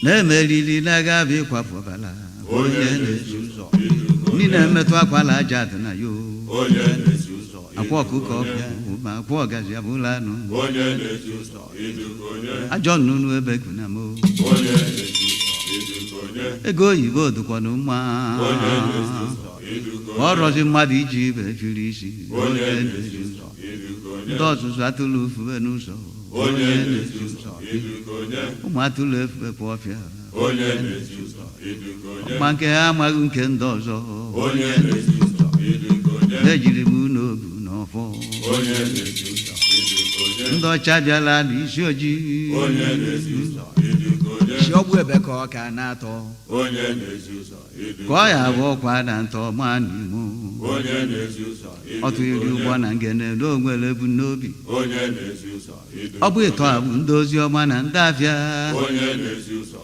Nemelili nagabi kwa fobala onye nezuzo nina metwa kwa la jadu na yo onye nezuzo akwa kuko bia ma akwa gazi abulanu onye nezuzo idukonye ajonu ebe kunamo onye nezuzo idukonye ego yibo dukwanu ma onye nezuzo idukonye orozi mmadu iji ibe firi isi onye nezuzo idukonye ndozuzo atulufu benuso onye nezuzo idukonye umatulufu epofia onye nezuzo idukonye manke amaghị nke ndị ọzọ onye nezuzo idukonye ejiri m n'obu n'ọfọ onye nezuzo idukonye ndị ọcha bịala n'isi ojii onye nezuzo idukonye isi ọgbụ ebe ka ọ ka na-atọ onye nezuzo idukonye ka ọ ya bụ ọkwa na ntọ ma n'imo onye nezuzo idukonye ọtụ iri ụgbọ na ngene n'onwere bụ n'obi onye nezuzo idukonye ọ bụ ịtọ abụ ndị ozi ọma na ndị afịa onye nezuzo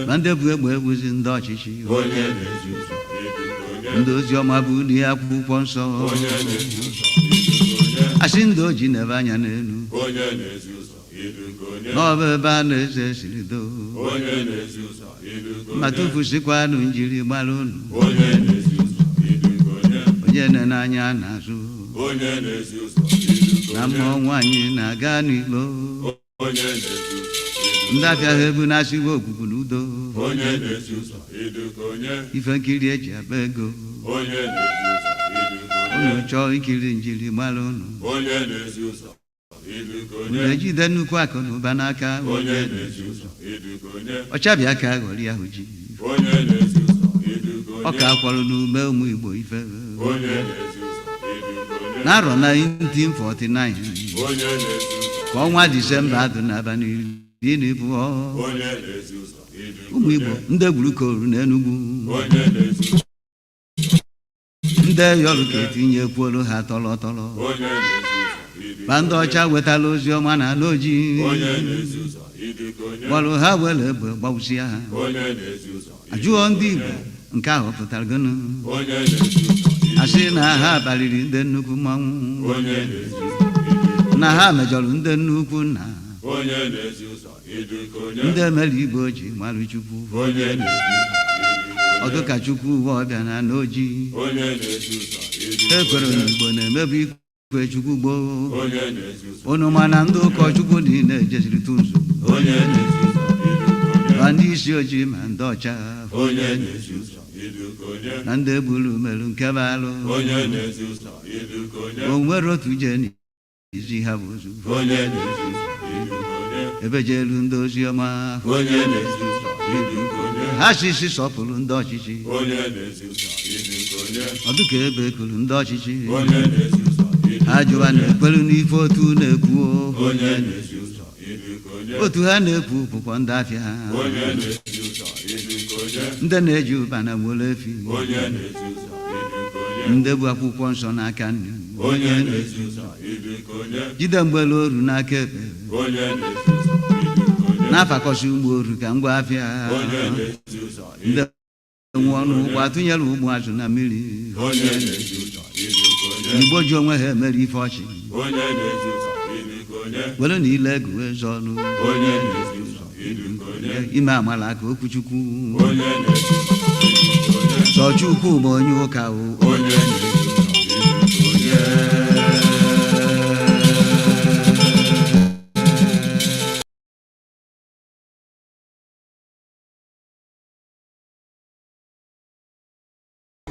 ma ndị bụ egbe egbuzi ndị ọchịchị onye nezuzo idukonye ndị ozi ọma bụ ụdị akwụkwọ nsọ onye nezuzo idukonye asị ndị oji nebe anya n'elu onye nezuzo idukonye n'ọba ebe a na-eze siri doo onye nezuzo idukonye ma tụfusikwanụ njiri gbara unu onye nezuzo idukonye onye nene anya n'azụ onye nezuzo idukonye na mmụọ nwaanyị na-aga n'ilo onye nezuzo ndị afịa ha ebu na-asịwe okwukwu n'udo onye nezuzo idukonye ife nkiri eji akpa ego onye nezuzo idukonye unu chọọ ikiri njiri mara unu onye nezuzo idukonye unu ejide nnukwu akụ na ụba n'aka onye nezuzo idukonye ọchabịa ka aghọrị ahụ ji onye nezuzo idukonye ọka akwọrọ n'ume ụmụ Igbo ife onye nezuzo idukonye n'arọ 1949 onye nezuzo ka ọnwa Disemba adụ n'abalị onye nezuzo idukonye ụmụ Igbo ndị gburu koru n'Enugu onye nezuzo ndị yọrụ ka etinyekwuolu ha tọlọtọlọ onye nezuzo idukonye ma ndị ọcha wetala ozi ọma na ala ojii onye nezuzo idukonye gbọrọ ha were egbe gbawụsịa ha onye nezuzo ajụọ ndị Igbo nke ahụ pụtara gịnị onye nezuzo asị na ha kparịrị ndị nnukwu mmanwụ onye nezuzo na ha mejọrọ ndị nnukwu nna onye nezuzo idukonye ndị mere Igbo ji marụ Chukwu onye nezuzo idukonye ọdụka Chukwu uwe ọbịa na n'oji onye nezuzo idukonye ekwere na Igbo na-emebu ikwe Chukwu gboo onye nezuzo unu ma na ndị ụkọchukwu niile ejeziri tụnzu onye nezuzo idukonye ma ndị isi ojii ma ndị ọcha onye nezuzo idukonye na ndị egburu merụ nke balụ onye nezuzo idukonye o nwere otu jeni izi ha bụ ozu onye nezuzo idukonye ebe jelu ndị ozi ọma onye nezuzo idukonye ha sisi sọpụrụ ndị ọchịchị onye nezuzo idukonye ọdụka ebe kuru ndị ọchịchị onye nezuzo idukonye ha jụwa na-ekwelu n'ife otu na-ekwu onye nezuzo idukonye otu ha na-ekwu bụkwa ndị afịa onye nezuzo idukonye ndị na-eji ụbana nwere efi onye nezuzo idukonye ndị bụ akwụkwọ nsọ n'aka nri onye nezuzo idukonye jide mgbele oru n'aka ekpe onye nezuzo idukonye na-afakọsị ụgbọ oru ka ngwa afịa onye nezuzo ndị nwe ọnụ ụgbọ atụnyere ụgbọ azụ na mmiri onye nezuzo idukonye Igbo ji onwe ha emere ife ọchị onye nezuzo idukonye were na ile ego eze ọnụ onye nezuzo idukonye ime amala aka okwu Chukwu onye nezuzo idukonye sọ Chukwu ma onye ụka onye nezuzo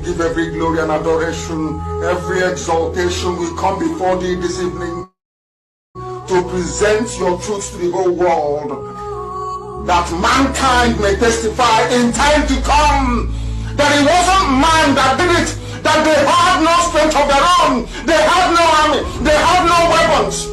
Give every glory and adoration, every exaltation. We come before thee this evening to present your truth to the whole world, that mankind may testify in time to come that it wasn't man that did it, that they had no strength of their own, they had no army, they had no weapons.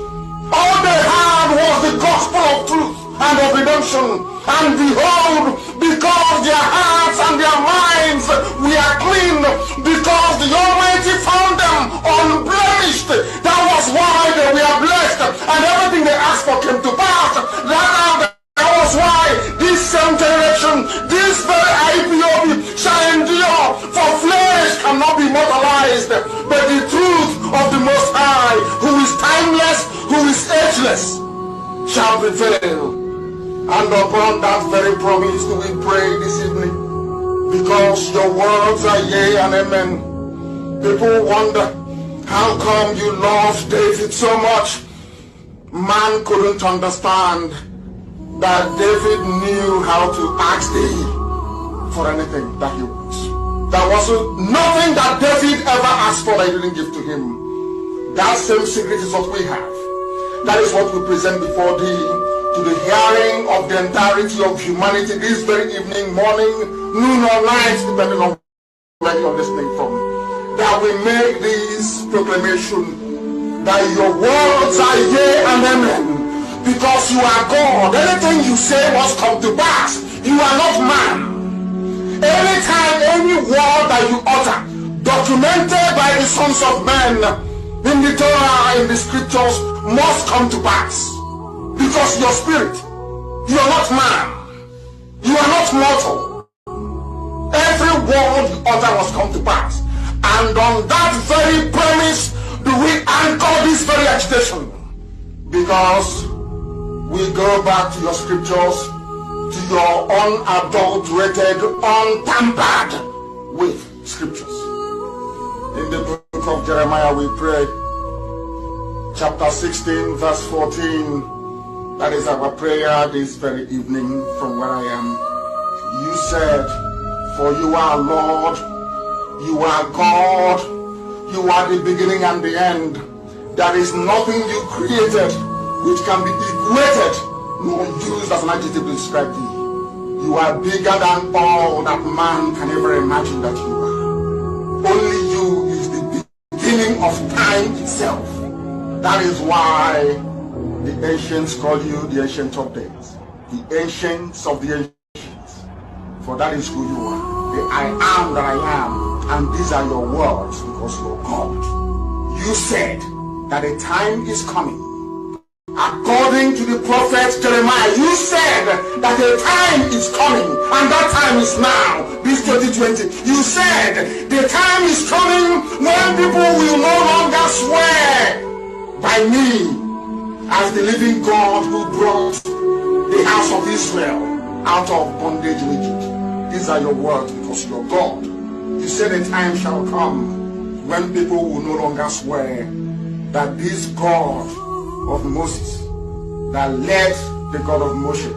All they had was the gospel of truth and of redemption. And behold, because their hearts and their minds were clean, because the Almighty found them unblemished, that was why they were blessed, and everything they asked for came to pass. That was why this same generation, this very IPOB shall endure, for flesh cannot be mortalized, but the truth prevail. And upon that very promise do we pray this evening, because your words are yea and amen. People wonder, how come you loved David so much? Man couldn't understand that David knew how to ask thee for anything that he wants. There was nothing that David ever asked for that he didn't give to him. That same secret is what we have. That is what we present before thee, to the hearing of the entirety of humanity this very evening, morning, noon or night, depending on where you're listening from. That we make this proclamation that your words are yea and amen, because you are God. Anything you say must come to pass. You are not man. Anytime, any word that you utter, documented by the sons of men in the Torah, in the scriptures, must come to pass. Because your spirit, you are not man. You are not mortal. Every word you utter must come to pass. And on that very premise do we anchor this very agitation. Because we go back to your scriptures, to your unadulterated, untampered with scriptures. In the book of Jeremiah we pray, chapter 16 verse 14. That is our prayer this very evening from where I am. You said, for you are Lord, you are God, you are the beginning and the end. There is nothing you created which can be equated nor used as an adjective to describe thee. You are bigger than all that man can ever imagine that you are. Only you is the beginning of time itself. That is why the ancients call you the Ancient of Days, the ancients of the ancients, for that is who you are, the I am that I am, and these are your words because you are God. You said that a time is coming. According to the prophet Jeremiah, you said that a time is coming, and that time is now, this 2020. You said the time is coming when people will no longer swear by me as the living God who brought the house of Israel out of bondage in Egypt. These are your words because you're God. You said a time shall come when people will no longer swear that this God of Moses, that led the God of Moshe,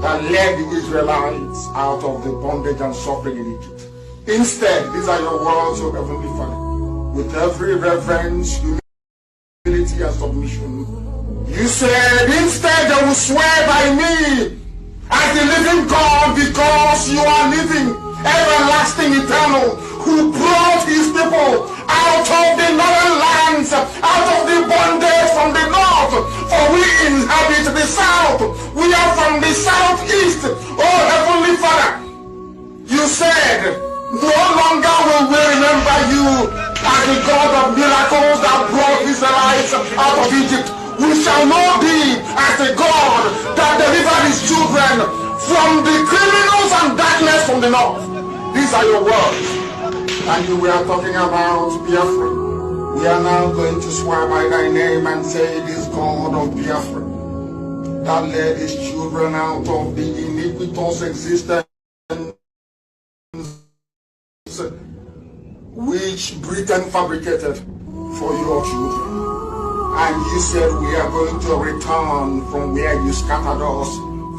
that led the Israelites out of the bondage and suffering in Egypt. Instead, these are your words, O Heavenly Father, with every reverence, humility and submission. You said, instead they will swear by me as the living God, because you are living, everlasting, eternal, who brought his people out of the northern lands, out of the bondage from the north, for we inhabit the south. We are from the southeast. Oh Heavenly Father, you said, no longer will we remember you as the God of miracles that brought Israelites out of Egypt. We shall know thee as the God that delivered his children from the criminals and darkness from the north. These are your words. And you were talking about Biafra. We are now going to swear by thy name and say, this God of Biafra that led his children out of the iniquitous existence which Britain fabricated for your children. And you said we are going to return from where you scattered us,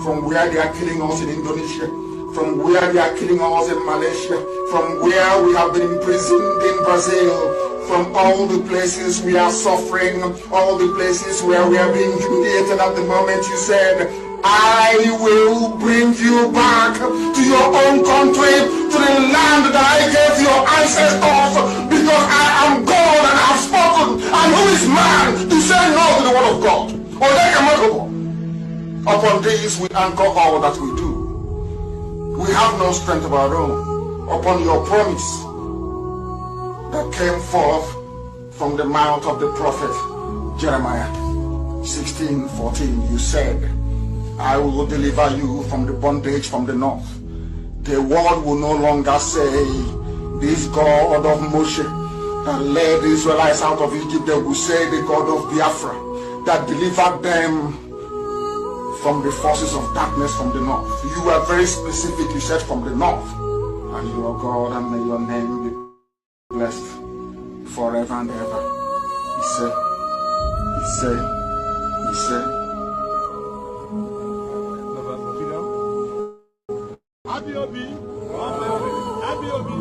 from where they are killing us in Indonesia, from where they are killing us in Malaysia, from where we have been imprisoned in Brazil, from all the places we are suffering, all the places where we are being humiliated at the moment. You said, I will bring you back to your own country, to the land that I gave your ancestors, because I am God and I have spoken. And who is man to say no to the word of God? Or they cannot go. Upon this we anchor all that we do. We have no strength of our own. Upon your promise that came forth from the mouth of the prophet Jeremiah 16:14, you said, I will deliver you from the bondage from the north. The world will no longer say, this God of Moshe that led the Israelites out of Egypt. They will say, the God of Biafra that delivered them from the forces of darkness from the north. You were very specific. You said from the north. And you are God, and may your name be blessed forever and ever. He said, Abiobi, Abiobi,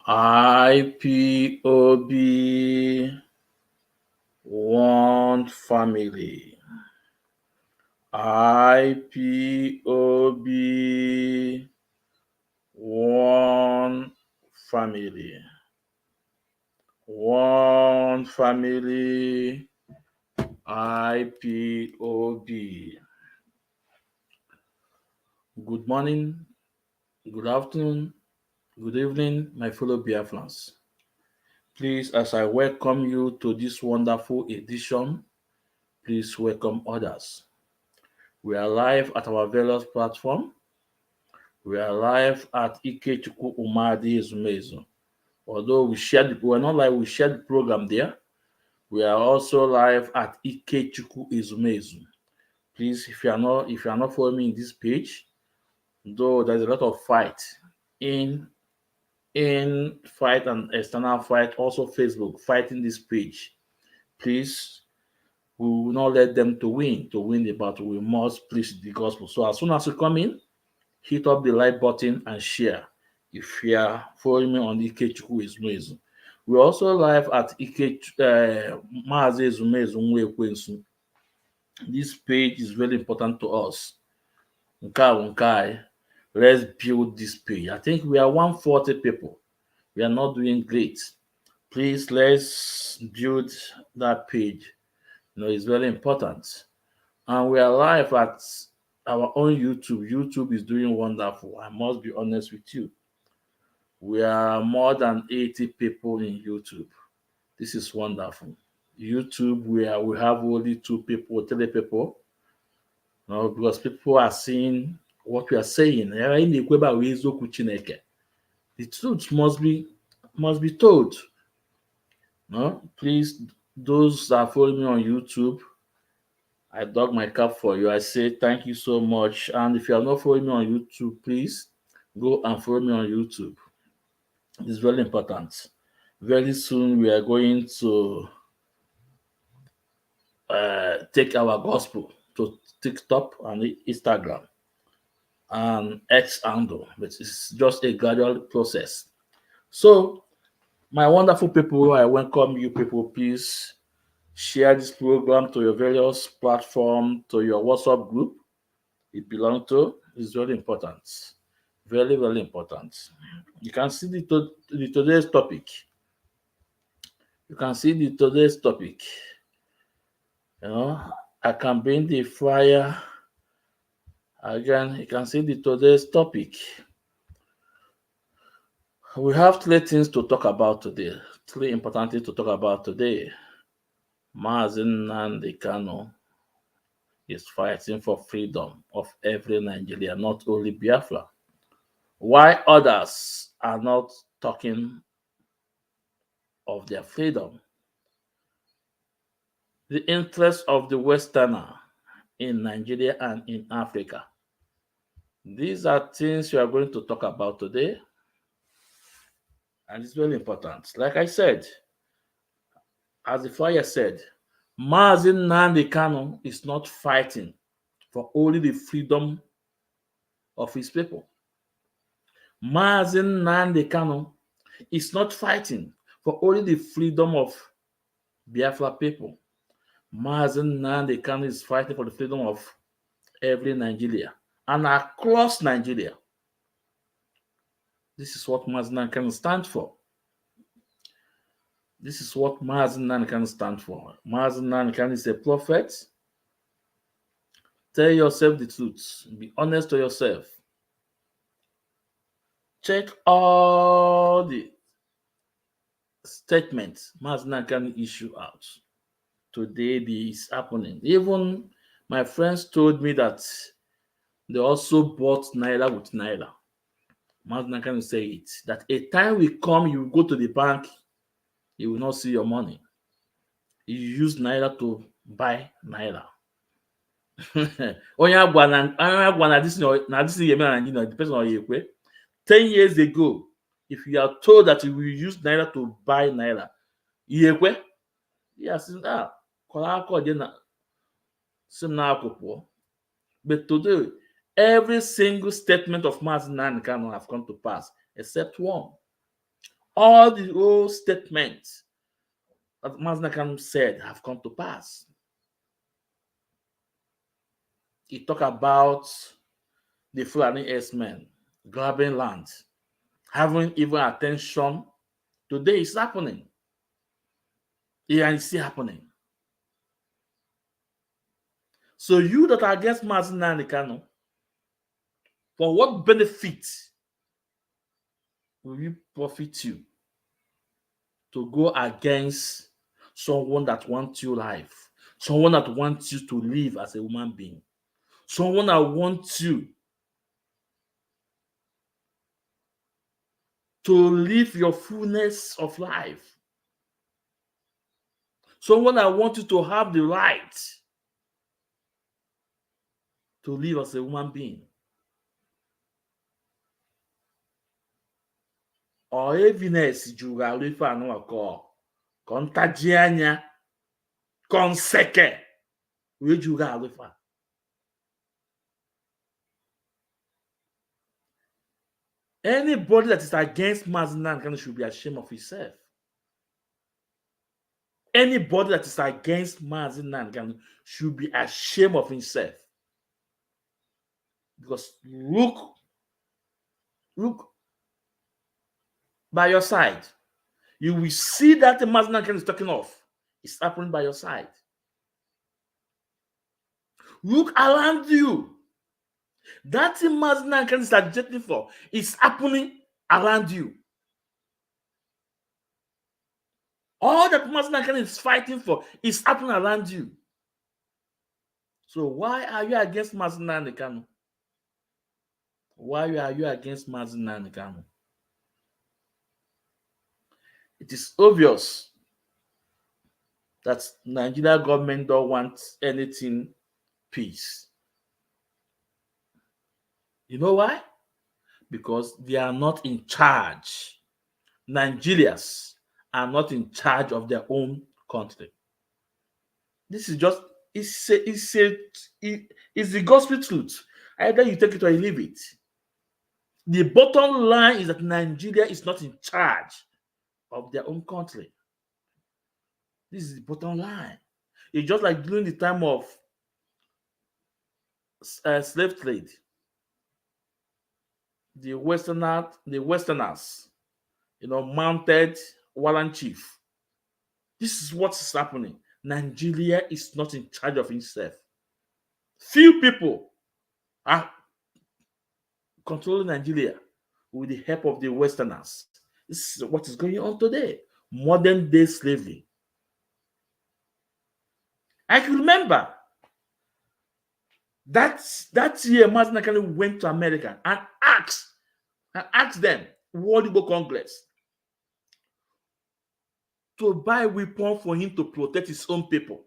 IPOB One Family. IPOB One Family. One Family. IPOB. Good morning, good afternoon, good evening, my fellow Biafrans. Please, as I welcome you to this wonderful edition, please welcome others. We are live at our various platforms. We are live at Ikechukwu Umadi Ezumezu. Although we share the program there. We are also live at Ikechukwu Ezumezu. Please, if you are not following me in this page, though there's a lot of fight in fight and external fight, also Facebook fighting this page. Please, we will not let them to win. To win the battle, we must preach the gospel. So as soon as you come in, hit up the like button and share. If you are following me on Ikechukwu Ezumezu. We're also live at Maazi Ezumezu Nwekwensu. This page is very important to us. Let's build this page. I think we are 140 people. We are not doing great. Please let's build that page. It's very important. And we are live at our own YouTube. YouTube is doing wonderful. I must be honest with you. We are more than 80 people in YouTube. This is wonderful. YouTube, where we have only 2 people, 3 people. Because people are seeing what we are saying. The truth must be told. No, please, those that follow me on YouTube, I dug my cap for you. I say thank you so much. And if you are not following me on YouTube, please go and follow me on YouTube. It's very important. Very soon we are going to take our gospel to TikTok and Instagram and X handle, but it's just a gradual process. So, my wonderful people, I welcome you people. Please share this program to your various platforms, to your WhatsApp group it belongs to. Is very important. Very, very important. You can see the today's topic. You can see the today's topic. I can bring the flyer again. You can see the today's topic. We have 3 things to talk about today. 3 important things to talk about today. Mazi Nnamdi Kanu is fighting for freedom of every Nigerian, not only Biafra. Why others are not talking of their freedom? The interest of the Westerner in Nigeria and in Africa. These are things we are going to talk about today. And it's very important. Like I said, as the flyer said, Mazi Nnamdi Kanu is not fighting for only the freedom of his people. Mazi Nnamdi Kanu is not fighting for only the freedom of Biafra people. Mazi Nnamdi Kanu is fighting for the freedom of every Nigeria and across Nigeria. This is what Mazi Nnamdi Kanu stands for. This is what Mazi Nnamdi Kanu stands for. Mazi Nnamdi Kanu is a prophet. Tell yourself the truth. Be honest to yourself. Check all the statements Mazi Nnamdi Kanu issue out. Today this is happening. Even my friends told me that they also bought Naira with Naira. Mazi Nnamdi Kanu say it. That a time will come, you will go to the bank, you will not see your money. You use Naira to buy Naira. The person 10 years ago, if you are told that you will use Naira to buy Naira, but today, every single statement of Mazi Nnamdi Kanu have come to pass, except one. All the old statements that Mazi Nnamdi Kanu said have come to pass. He talked about the Fulani S-men grabbing land, having even attention. Today it's happening. Yeah, it's still happening. So you that are against Mazi Nnamdi Kanu, for what benefit will it profit you to go against someone that wants your life, someone that wants you to live as a human being, someone that wants you to live your fullness of life, someone that wants you to have the right to live as a human being? Or evidence juru arụ ife anụwa ka ọ ntaji anya konseke wee juru arụ ife a. Anybody that is against Mazi Nnamdi Kanu should be ashamed of himself. Anybody that is against Mazi Nnamdi Kanu should be ashamed of himself. Because look by your side. You will see that the Mazinan Khan is talking of. It's happening by your side. Look around you. That Mazinan Khan is agitating for is happening around you. All that Mazinan Khan is fighting for is happening around you. So why are you against Mazinan Khan? Why are you against Mazinan Khan? It is obvious that Nigeria government don't want anything peace. You know why? Because they are not in charge. Nigerians are not in charge of their own country. This is just it's the gospel truth. Either you take it or you leave it. The bottom line is that Nigeria is not in charge of their own country. This is the bottom line. It's just like during the time of slave trade. The Westerners, mounted warrant chief. This is what is happening. Nigeria is not in charge of itself. Few people are controlling Nigeria with the help of the Westerners. This is what is going on today. Modern day slavery. I can remember that year Mazinan Khan went to America and asked them, World Igbo Congress, to buy weapons for him to protect his own people.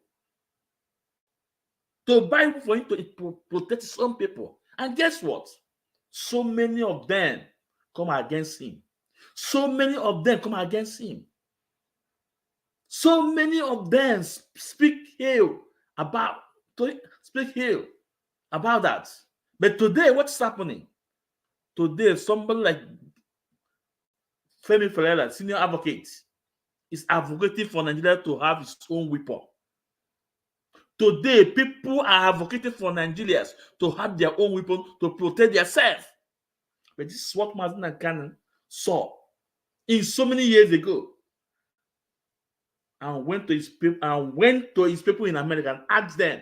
To buy weapons for him to protect his own people. And guess what? So many of them come against him. So many of them come against him. So many of them speak ill about that. But today, what's happening? Today, somebody like Femi Ferreira, senior advocate, is advocating for Nigeria to have its own weapon. Today, people are advocating for Nigerians to have their own weapon to protect themselves. But this is what Mazinan Khan saw in so many years ago, and went to his people in America and asked them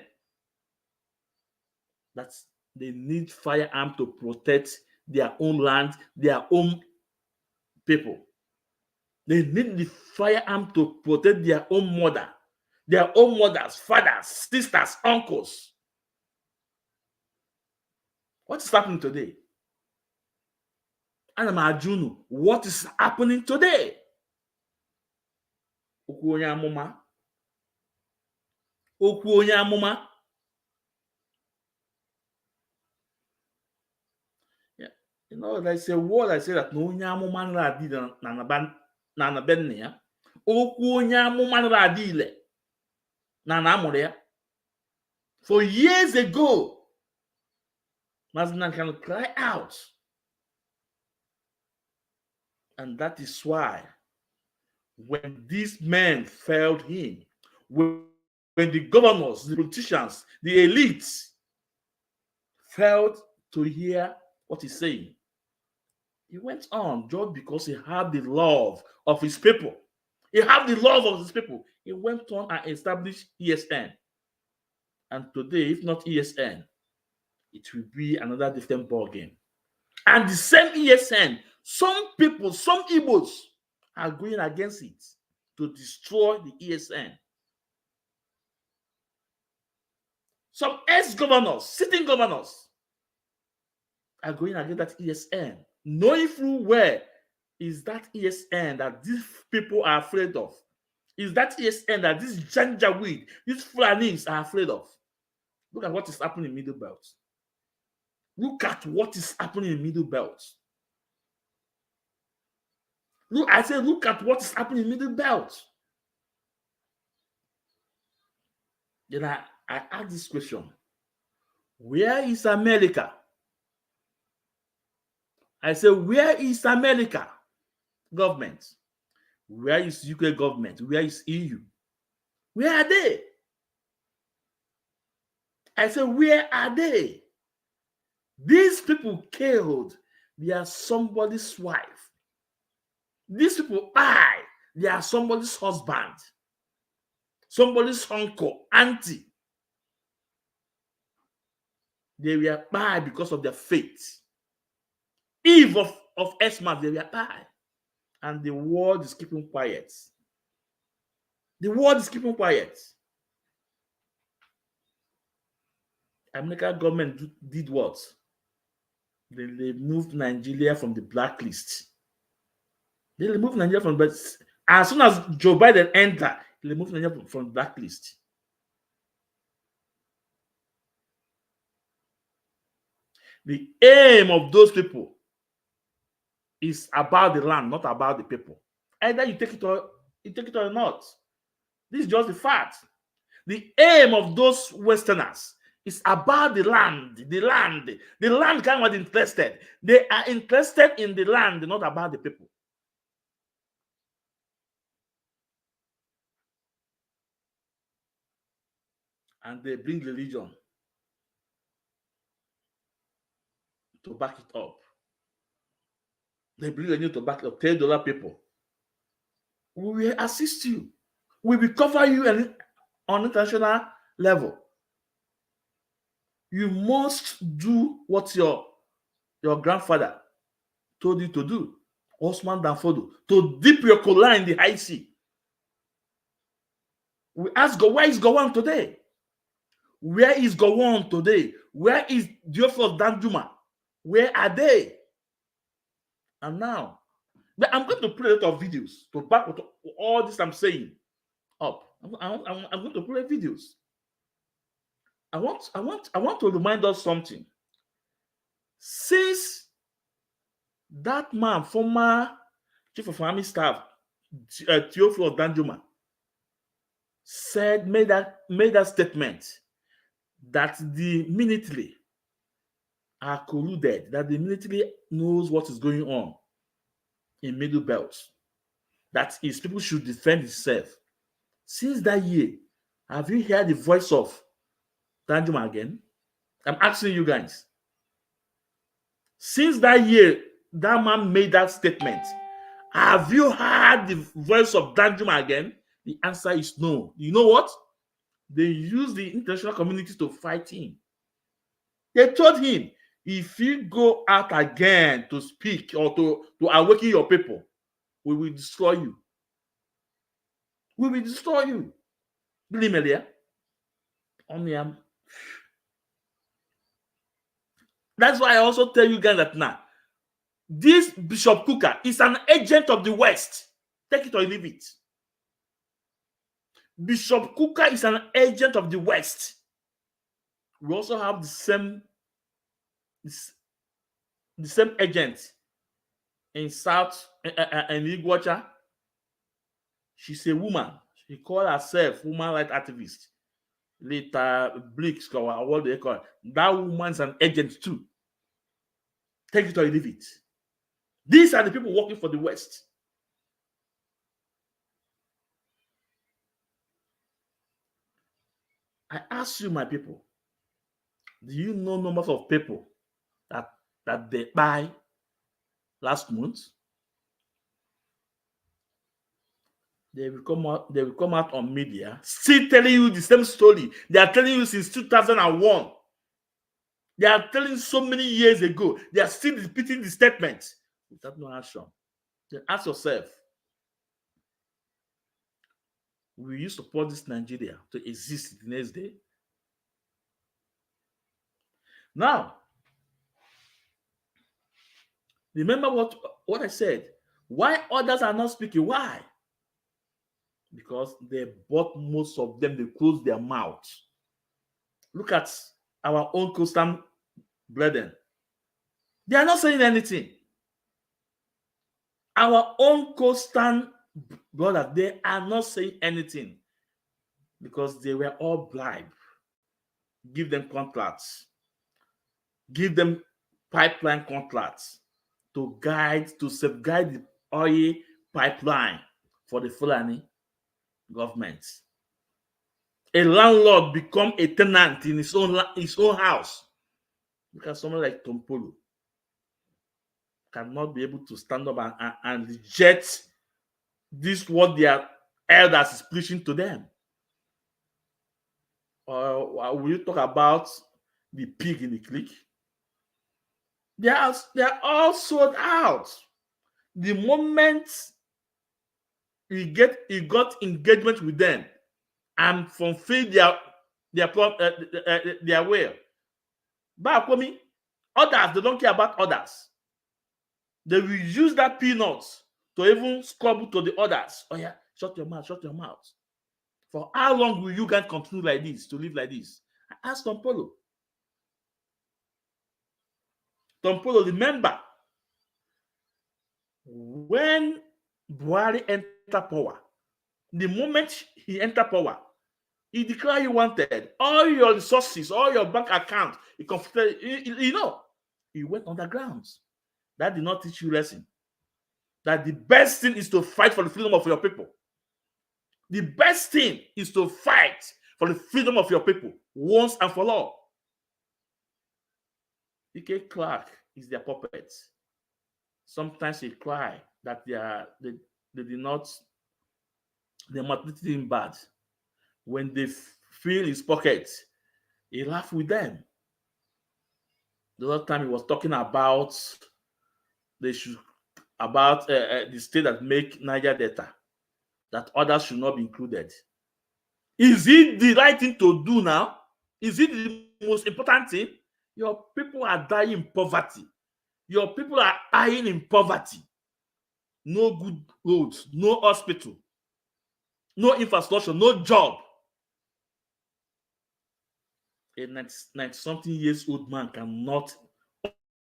that they need firearms to protect their own land, their own people. They need the firearm to protect their own mothers, fathers, sisters, uncles. What is happening today? And I'm asking, what is happening today? Okwu onye amụma. Yeah. There's a word I say that no onye amụma nra adị na benne ya. Okwu onye amụma nra adị ile na amụrụ ya. For years ago, Mazinan Khan cry out. And that is why when these men failed him, when the governors, the politicians, the elites failed to hear what he's saying, he went on just because he had the love of his people. He had the love of his people. He went on and established ESN. And today, if not ESN, it will be another different ball game. And the same ESN, some people, some Igbos are going against it to destroy the ESN. Some ex-governors, sitting governors, are going against that ESN, knowing full well is that ESN that these people are afraid of. Is that ESN that these Janjaweed, these Fulanis are afraid of. Look at what is happening in Middle Belt. Look at what is happening in Middle Belt. Look at what is happening in Middle Belt. Then I ask this question. Where is America? I say, where is America government? Where is UK government? Where is EU? Where are they? I say, where are they? These people killed their somebody's wife. These people buy. They are somebody's husband, somebody's uncle, auntie. They were buy because of their faith. Eve of Esma, they were buy. And the world is keeping quiet. The world is keeping quiet. American government did what? They removed Nigeria from the blacklist. They removed Nigeria from the blacklist. As soon as Joe Biden entered, they removed Nigeria from the blacklist. The aim of those people is about the land, not about the people. Either you take it or not. This is just the fact. The aim of those Westerners is about the land. The land kind of interested. They are interested in the land, not about the people. And they bring religion to back it up. They bring religion to back it up. Tell the other people, we will assist you. We will cover you on international level. You must do what your grandfather told you to do, Osman Danfodio, to dip your collar in the high sea. We ask God, where is Gowon today? Where is Gowon today? Where is Theophilus Danjuma? Where are they? And now, I'm going to play a lot of videos to back all this I'm saying up. I'm going to play videos. I want to remind us something. Since that man, former Chief of Army Staff, Theophilus Danjuma, made that statement that the military are colluded, that the military knows what is going on in Middle Belt, that is, people should defend itself. Since that year, have you heard the voice of Danjuma again? I'm asking you guys. Since that year, that man made that statement, have you heard the voice of Danjuma again? The answer is no. You know what? They use the international community to fight him. They told him, if you go out again to speak or to awaken your people, we will destroy you. We will destroy you. Believe me, there. That's why I also tell you guys that now, this Bishop Kukah is an agent of the West. Take it or leave it. Bishop Kukah is an agent of the West. We also have the same agent in South in Iguacha. She's a woman. She called herself woman rights activist. Later, Blix, what they call it. That woman's an agent too. Take it or leave it. These are the people working for the West. I ask you, my people, do you know numbers of people that they buy last month? They will come out on media, still telling you the same story. They are telling you since 2001. They are telling so many years ago. They are still repeating the statement without no action. Then ask yourself, will you support this Nigeria to exist the next day? Now, remember what I said. Why others are not speaking? Why? Because they bought most of them, they closed their mouth. Look at our own Coastal brethren. They are not saying anything. Our own Coastal brothers, they are not saying anything because they were all bribed. Give them contracts. Give them pipeline contracts to safeguard the oil pipeline for the Fulani government. A landlord become a tenant in his own house. Look at someone like Tom Polo. cannot be able to stand up and reject this what their elders is preaching to them. Or will you talk about the pig in the clique? They are all sold out. The moment he got engagement with them and fulfill their will. Back with me, others, they don't care about others. They will use that peanuts to even scrabble to the others. Oh yeah, shut your mouth, shut your mouth. For how long will you guys continue like this, to live like this? I asked Tom Polo. Tom Polo, remember, when Buhari entered power, the moment he entered power, he declared he wanted all your resources, all your bank accounts. He went underground. That did not teach you a lesson. That the best thing is to fight for the freedom of your people. The best thing is to fight for the freedom of your people once and for all. P.K. Clark is their puppet. Sometimes they cry that they maltreated him bad. When they feel his pocket, he laugh with them. The other time he was talking about the state that make Niger Delta, that others should not be included. Is it the right thing to do now? Is it the most important thing? Your people are dying in poverty. Your people are dying in poverty. No good roads, no hospital, no infrastructure, no job. A 90-something years old man cannot,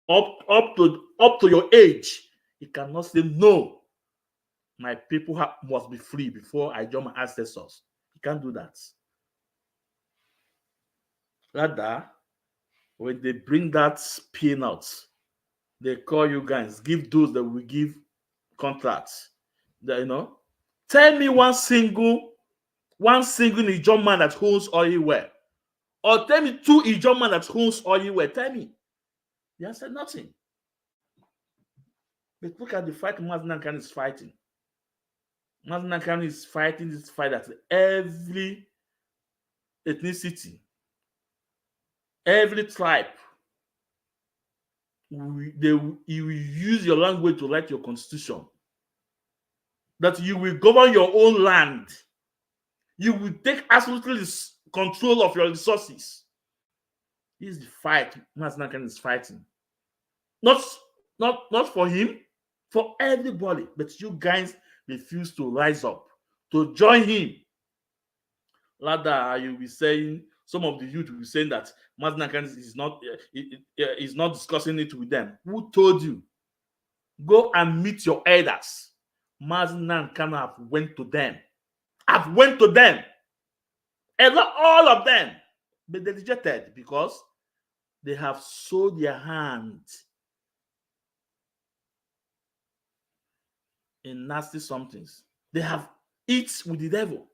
up to your age, he cannot say no. My people must be free before I join my ancestors. He can't do that. Rather, when they bring that peanuts, they call you guys, give those that will give contracts. Tell me one single Ijaw man that owns oil well. Or tell me two Ijaw man that owns oil well. Tell me. They have said nothing. But look at the fight Mazi Nnamdi Kanu is fighting. Mazi Nnamdi Kanu is fighting this fight that every ethnicity, every tribe, you will use your language to write your constitution. That you will govern your own land. You will take absolutely control of your resources. This is the fight Mazi Nnamdi Kanu is fighting. Not for him, for everybody. But you guys refuse to rise up, to join him. Rather, you will be saying, some of the youth will be saying that Mazi Nnamdi Kanu is not discussing it with them. Who told you? Go and meet your elders. Mazi Nnamdi Kanu have went to them. I've went to them. All of them. But they rejected because they have sold their hand in nasty somethings. They have eaten with the devil.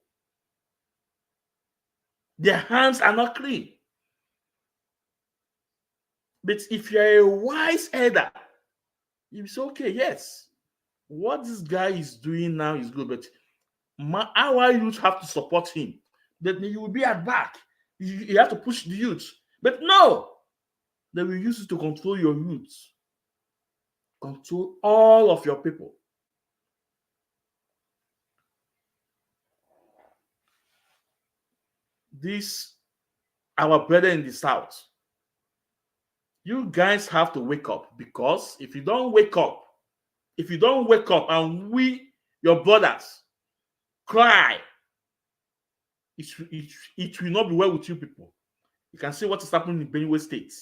Their hands are not clean. But if you're a wise elder, you say, okay, yes, what this guy is doing now is good, but our youth have to support him. Then you will be at back. You have to push the youth. But no, they will use it to control your youth. Control all of your people. This, our brother in the South, you guys have to wake up, because if you don't wake up and we, your brothers, cry, it will not be well with you people. You can see what is happening in Benue State.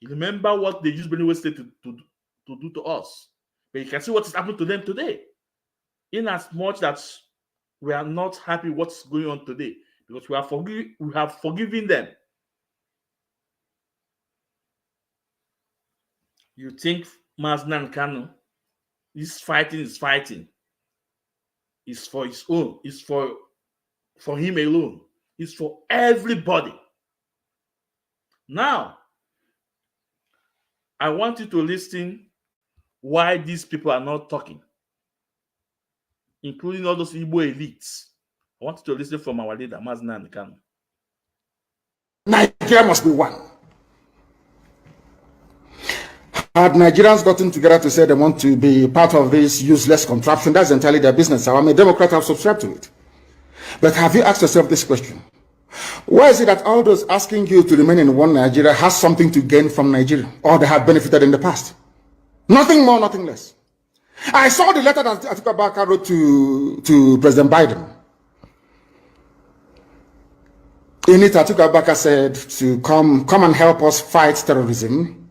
You remember what they used Benue State to do to us. But you can see what is happening to them today. In as much that we are not happy what's going on today, because we have forgiven them. You think Mazi Nnamdi Kanu is fighting. It's for his own. It's for him alone. It's for everybody. Now, I want you to listen why these people are not talking, including all those Igbo elites. I want you to listen from our leader, Mazna Nkanu. Nigeria must be one. Had Nigerians gotten together to say they want to be part of this useless contraption, that's entirely their business. I'm a Democrat, I've subscribed to it. But have you asked yourself this question? Why is it that all those asking you to remain in one Nigeria has something to gain from Nigeria, or they have benefited in the past? Nothing more, nothing less. I saw the letter that Atiku Abubakar wrote to President Biden. In it, Atiku Abubakar said to come and help us fight terrorism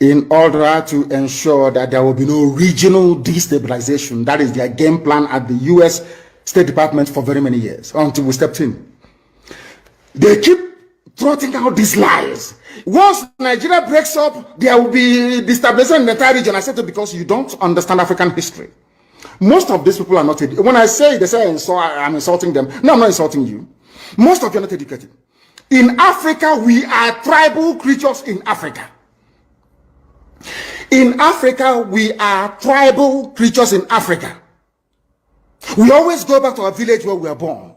in order to ensure that there will be no regional destabilization. That is their game plan at the U.S. State Department for very many years, until we stepped in. They keep trotting out these lies. Once Nigeria breaks up, there will be destabilization in the entire region. I said it because you don't understand African history. Most of these people are not educated. When I say, they say I'm insulting them. No, I'm not insulting you. Most of you are not educated. In Africa, we are tribal creatures in Africa. In Africa, we are tribal creatures in Africa. We always go back to our village where we were born,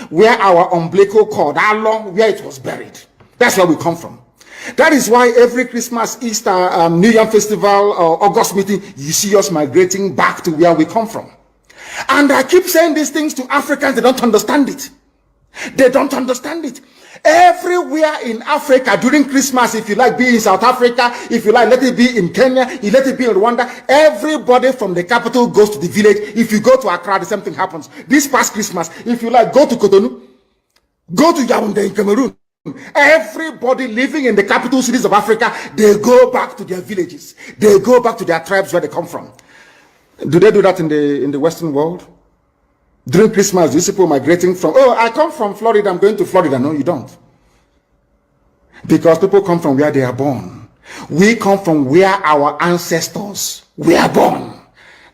where our umbilical cord, how long, where it was buried. That's where we come from. That is why every Christmas, Easter, New Year festival, or August meeting, you see us migrating back to where we come from. And I keep saying these things to Africans, they don't understand it. They don't understand it. Everywhere in Africa during Christmas, if you like, be in South Africa, if you like, let it be in Kenya, you let it be in Rwanda, everybody from the capital goes to the village. If you go to Accra, the same thing happens. This past Christmas, if you like, go to Cotonou, go to Yaoundé in Cameroon. Everybody living in the capital cities of Africa, they go back to their villages. They go back to their tribes where they come from. Do they do that in the Western world? During Christmas, these people migrating from, oh, I come from Florida, I'm going to Florida. No, you don't. Because people come from where they are born. We come from where our ancestors were born.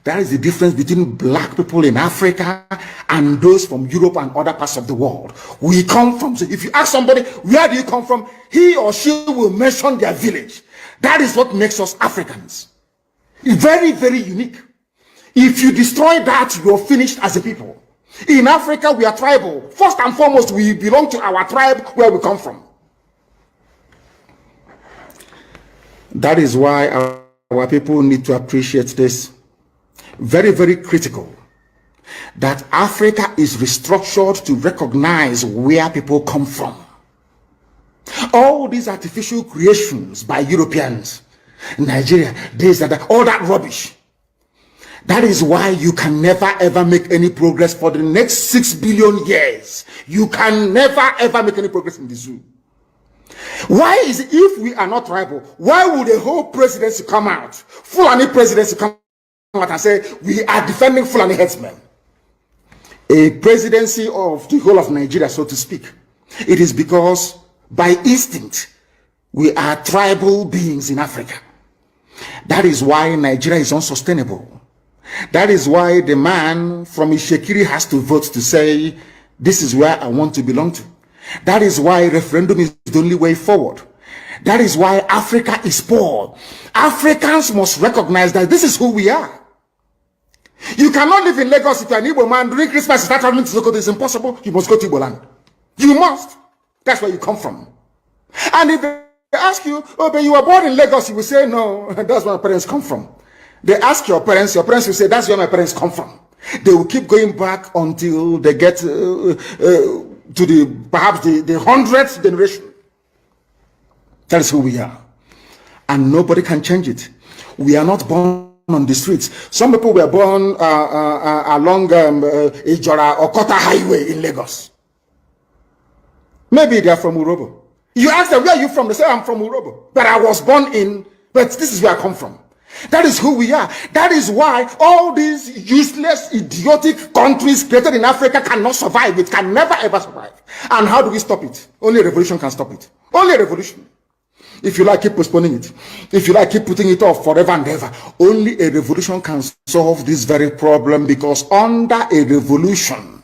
That is the difference between black people in Africa and those from Europe and other parts of the world. We come from, so if you ask somebody, where do you come from? He or she will mention their village. That is what makes us Africans. Very, very unique. If you destroy that, you're finished as a people. In Africa, we are tribal. First and foremost, we belong to our tribe where we come from. That is why our people need to appreciate this. Very, very critical. That Africa is restructured to recognize where people come from. All these artificial creations by Europeans, Nigeria, this and that, all that rubbish. That is why you can never ever make any progress for the next 6 billion years. You can never ever make any progress in the zoo. Why is it, if we are not tribal, why would the whole presidency come out, Fulani presidency come out and say, we are defending Fulani headsmen? A presidency of the whole of Nigeria, so to speak. It is because by instinct, we are tribal beings in Africa. That is why Nigeria is unsustainable. That is why the man from Ishekiri has to vote to say, this is where I want to belong to. That is why referendum is the only way forward. That is why Africa is poor. Africans must recognize that this is who we are. You cannot live in Lagos if you're an Igbo man. During Christmas, you start traveling to Sokoto. It's impossible. You must go to Igbo land. You must. That's where you come from. And if they ask you, oh, but you were born in Lagos, you will say, no, that's where my parents come from. They ask your parents will say, that's where my parents come from. They will keep going back until they get to perhaps the 100th generation. That is who we are. And nobody can change it. We are not born on the streets. Some people were born along Ijora or Kota Highway in Lagos. Maybe they are from Urobo. You ask them, where are you from? They say, I'm from Urobo. But I was born in, but this is where I come from. That is who we are. That is why all these useless, idiotic countries created in Africa cannot survive. It can never ever survive. And how do we stop it? Only a revolution can stop it. Only a revolution. If you like, keep postponing it. If you like, keep putting it off forever and ever. Only a revolution can solve this very problem, because under a revolution,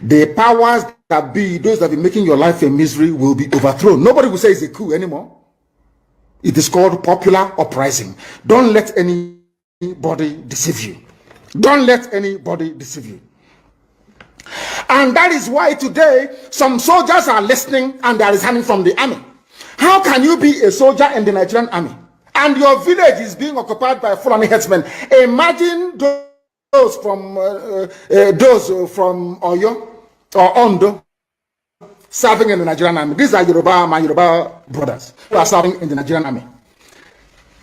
the powers that be, those that be making your life a misery, will be overthrown. Nobody will say it's a coup anymore. It is called popular uprising. Don't let anybody deceive you. Don't let anybody deceive you. And that is why today some soldiers are listening and they are resigning from the army. How can you be a soldier in the Nigerian army and your village is being occupied by Fulani headsmen? Imagine those from Oyo or Ondo serving in the Nigerian army. These are my Yoruba brothers who are serving in the Nigerian army.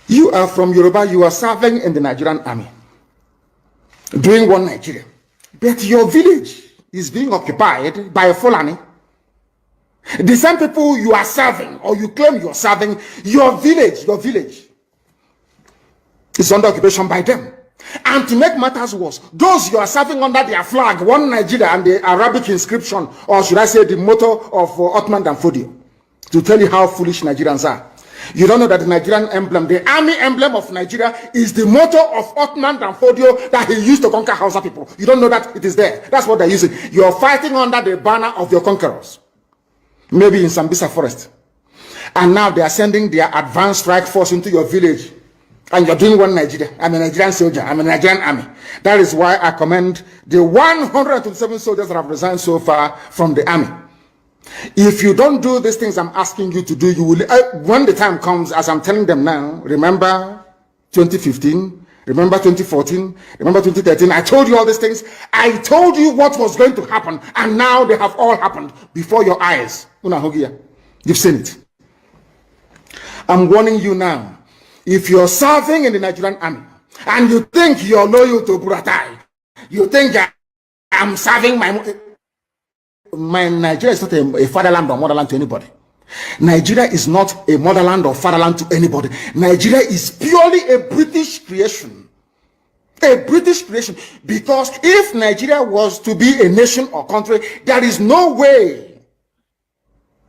You are from Yoruba, you are serving in the Nigerian army, doing one Nigeria. But your village is being occupied by Fulani. The same people you are serving, or you claim you are serving, your village is under occupation by them. And to make matters worse, those you are serving under their flag, one Nigeria, and the Arabic inscription, or should I say the motto of Ottoman Danfodio, to tell you how foolish Nigerians are. You don't know that the Nigerian emblem, the army emblem of Nigeria, is the motto of Ottoman Danfodio that he used to conquer Hausa people. You don't know that it is there. That's what they're using. You're fighting under the banner of your conquerors. Maybe in Sambisa forest. And now they are sending their advanced strike force into your village. And you're doing one Nigeria. I'm a Nigerian soldier. I'm a Nigerian army. That is why I commend the 127 soldiers that have resigned so far from the army. If you don't do these things I'm asking you to do, you will, when the time comes, as I'm telling them now, remember 2015, remember 2014, remember 2013, I told you all these things. I told you what was going to happen, and now they have all happened before your eyes. You've seen it. I'm warning you now. If you're serving in the Nigerian army, and you think you're loyal to Buratai, you think I'm serving my Nigeria is not a fatherland or motherland to anybody. Nigeria is not a motherland or fatherland to anybody. Nigeria is purely a British creation. A British creation. Because if Nigeria was to be a nation or country, there is no way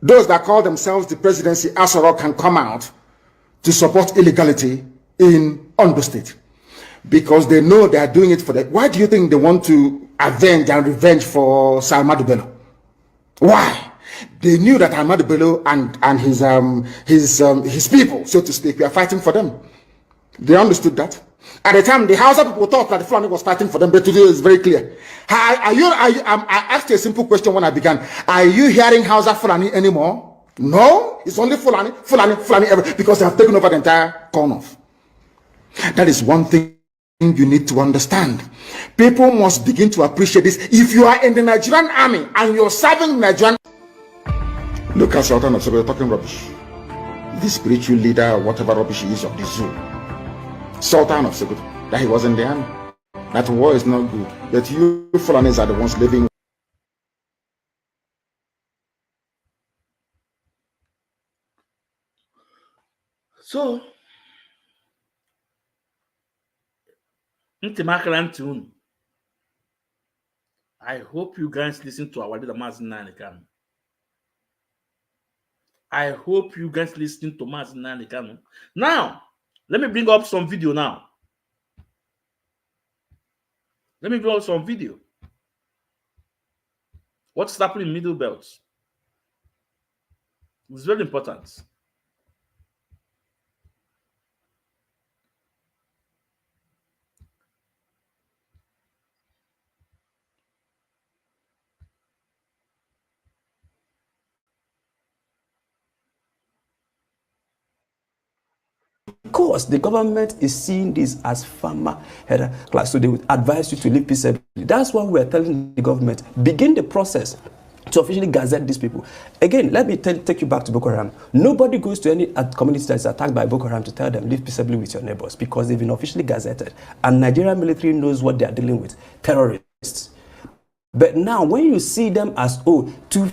those that call themselves the presidency Asoro can come out to support illegality in Ondo State. Because they know they are doing it for that. Why do you think they want to avenge and revenge for Salmadu Bello? Why? They knew that Ahmadu Bello and his people, so to speak, were fighting for them. They understood that. At the time, the Hausa people thought that the Fulani was fighting for them, but today it's very clear. I asked you a simple question when I began. Are you hearing Hausa Fulani anymore? No, it's only Fulani, because they have taken over the entire corner. That is one thing you need to understand. People must begin to appreciate this. If you are in the Nigerian army and you're serving Nigerian, look at Sultan of Sokoto talking rubbish. This spiritual leader, whatever rubbish he is of the zoo, Sultan of Sokoto, that he was in the army. That war is not good. But you Fulanis are the ones living. So, I hope you guys listen to our leader Mazin Nanikano. I hope you guys listen to Mazin Nanikano. Now, let me bring up some video now. Let me bring up some video. What's happening in Middle Belt? It's very important. Of course, the government is seeing this as farmer header class, so they would advise you to live peaceably. That's why we're telling the government, begin the process to officially gazette these people. Again, let me take you back to Boko Haram. Nobody goes to any community that is attacked by Boko Haram to tell them, live peaceably with your neighbors, because they've been officially gazetted. And Nigerian military knows what they are dealing with, terrorists. But now, when you see them as, two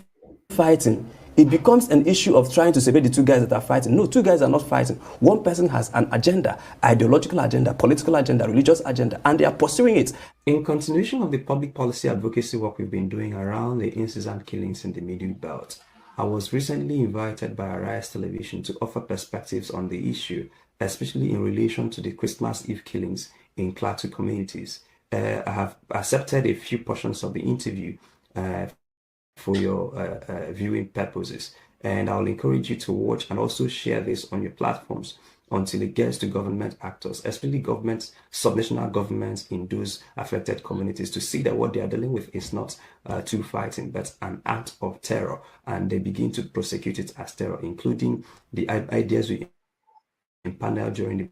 fighting, it becomes an issue of trying to separate the two guys that are fighting. No, two guys are not fighting. One person has an agenda, ideological agenda, political agenda, religious agenda, and they are pursuing it. In continuation of the public policy advocacy work we've been doing around the incessant killings in the Middle Belt, I was recently invited by Arise Television to offer perspectives on the issue, especially in relation to the Christmas Eve killings in Klaatu communities. I have accepted a few portions of the interview for your viewing purposes. And I'll encourage you to watch and also share this on your platforms until it gets to government actors, especially governments, subnational governments in those affected communities, to see that what they are dealing with is not true fighting, but an act of terror. And they begin to prosecute it as terror, including the ideas we impaneled during the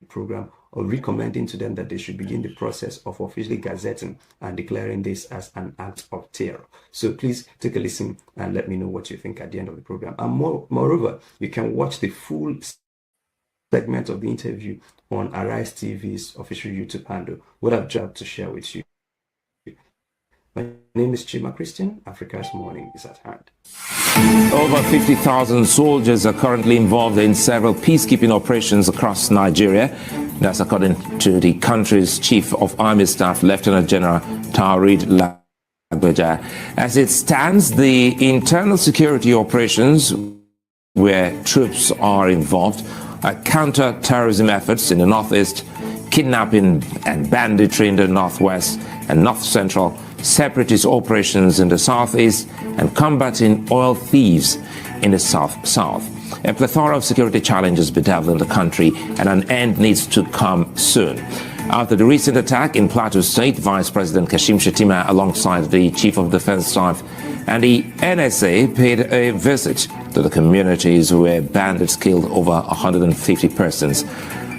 program, or recommending to them that they should begin the process of officially gazetting and declaring this as an act of terror. So please take a listen and let me know what you think at the end of the program. And moreover, you can watch the full segment of the interview on Arise TV's official YouTube handle. What I've tried to share with you. My name is Chima Christian. Africa's morning is at hand. Over 50,000 soldiers are currently involved in several peacekeeping operations across Nigeria. That's according to the country's Chief of Army Staff, Lieutenant General Taoreed Lagbaja. As it stands, the internal security operations where troops are involved are counter-terrorism efforts in the northeast, kidnapping and banditry in the northwest and north-central, separatist operations in the southeast, and combating oil thieves in the south-south. A plethora of security challenges bedeviling the country, and an end needs to come soon. After the recent attack in Plateau State, Vice President Kashim Shettima, alongside the Chief of Defense Staff and the NSA, paid a visit to the communities where bandits killed over 150 persons.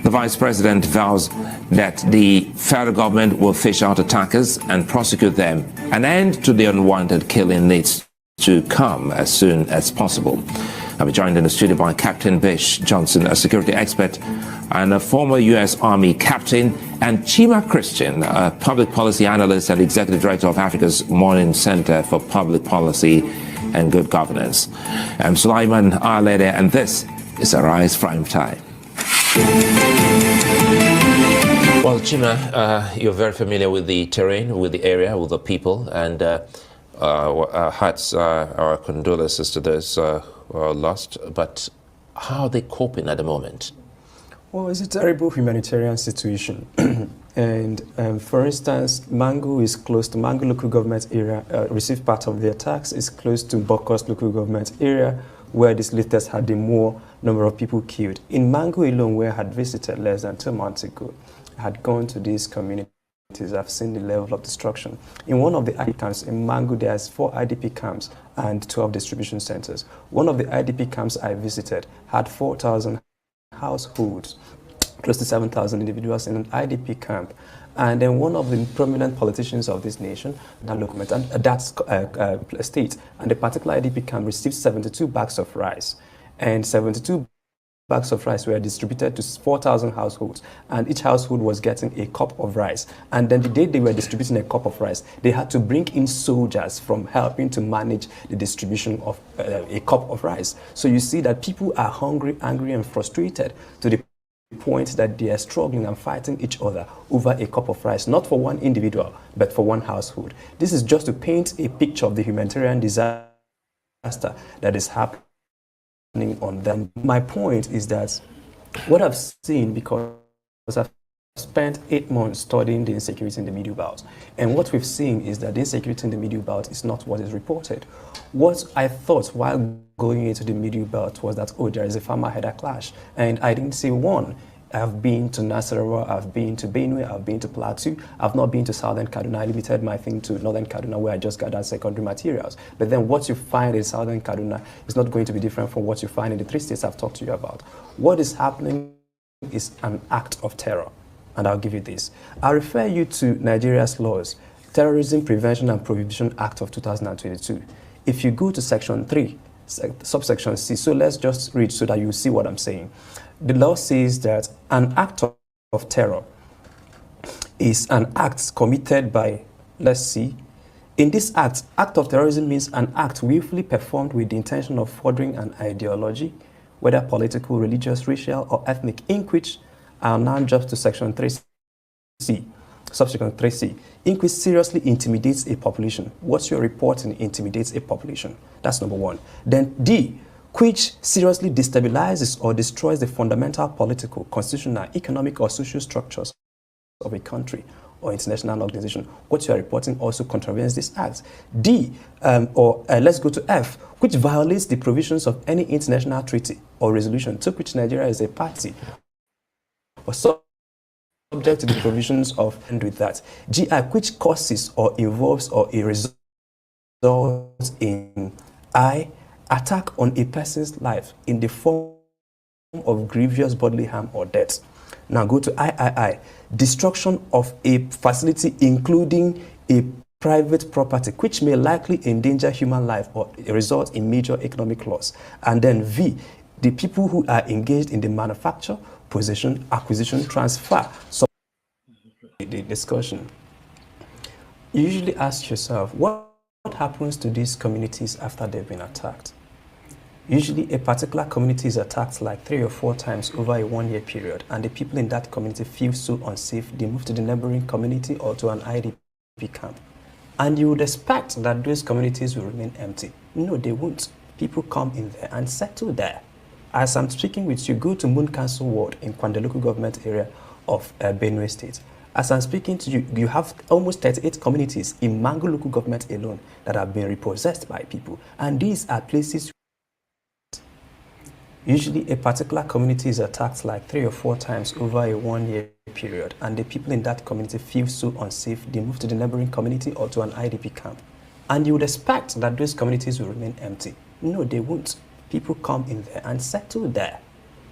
The Vice President vows that the federal government will fish out attackers and prosecute them. An end to the unwanted killing needs to come as soon as possible. I'll be joined in the studio by Captain Bish Johnson, a security expert and a former U.S. Army captain, and Chima Christian, a public policy analyst and executive director of Africa's Morning Center for Public Policy and Good Governance. I'm Sulaiman Alede, and this is Arise Prime Time. Well, Chima, you're very familiar with the terrain, with the area, with the people, and our hearts, our condolences to those who are lost. But how are they coping at the moment? Well, it's a terrible humanitarian situation. And for instance, Mangu is close to Mangu local government area, received part of the attacks, is close to Bokos local government area, where this latest had the more number of people killed. In Mangu alone, where I had visited less than 2 months ago, I had gone to these communities. I've seen the level of destruction. In one of the IDP camps in Mangu, there's 4 IDP camps and 12 distribution centers. One of the IDP camps I visited had 4,000 households, close to 7,000 individuals in an IDP camp. And then one of the prominent politicians of this nation, that state, and the particular IDP camp received 72 bags of rice. And 72 bags of rice were distributed to 4,000 households, and each household was getting a cup of rice. And then the day they were distributing a cup of rice, they had to bring in soldiers from helping to manage the distribution of a cup of rice. So you see that people are hungry, angry, and frustrated to the point that they are struggling and fighting each other over a cup of rice, not for one individual, but for one household. This is just to paint a picture of the humanitarian disaster that is happening on them. My point is that what I've seen, because I've spent 8 months studying the insecurity in the Middle Belt, and what we've seen is that the insecurity in the Middle Belt is not what is reported. What I thought while going into the Middle Belt was that, oh, there is a farmer-header clash, and I didn't see one. I've been to Nasarawa, I've been to Benue, I've been to Plateau, I've not been to Southern Kaduna. I limited my thing to Northern Kaduna, where I just gathered secondary materials. But then what you find in Southern Kaduna is not going to be different from what you find in the 3 states I've talked to you about. What is happening is an act of terror, and I'll give you this. I'll refer you to Nigeria's laws, Terrorism Prevention and Prohibition Act of 2022. If you go to Section 3, subsection C, so let's just read so that you see what I'm saying. The law says that an act of terror is an act committed by, let's see, in this act of terrorism means an act willfully performed with the intention of furthering an ideology, whether political, religious, racial, or ethnic, in which I'll now jump to Section 3C, subsection 3C, in which seriously intimidates a population. What you're reporting intimidates a population. That's number one. Then D, which seriously destabilizes or destroys the fundamental political, constitutional, economic, or social structures of a country. or international organization. What you are reporting also contravenes this act. D, let's go to F, which violates the provisions of any international treaty or resolution to which Nigeria is a party, or subject to the provisions of, and with that. GI, which causes or involves or it results in I, attack on a person's life in the form of grievous bodily harm or death. Now go to III, destruction of a facility including a private property which may likely endanger human life or result in major economic loss. And then V, the people who are engaged in the manufacture, possession, acquisition, transfer. So the discussion. You usually ask yourself, what happens to these communities after they've been attacked? Usually a particular community is attacked like 3 or 4 times over a 1-year period, and the people in that community feel so unsafe, they move to the neighboring community or to an IDP camp. And you would expect that those communities will remain empty. No, they won't. People come in there and settle there. As I'm speaking with you, go to Moon Council Ward in Kwande local government area of Benue State. As I'm speaking to you, you have almost 38 communities in Mango local government alone that have been repossessed by people. And these are places. Usually a particular community is attacked like 3 or 4 times over a 1-year period, and the people in that community feel so unsafe, they move to the neighboring community or to an IDP camp. And you would expect that those communities will remain empty. No, they won't. People come in there and settle there.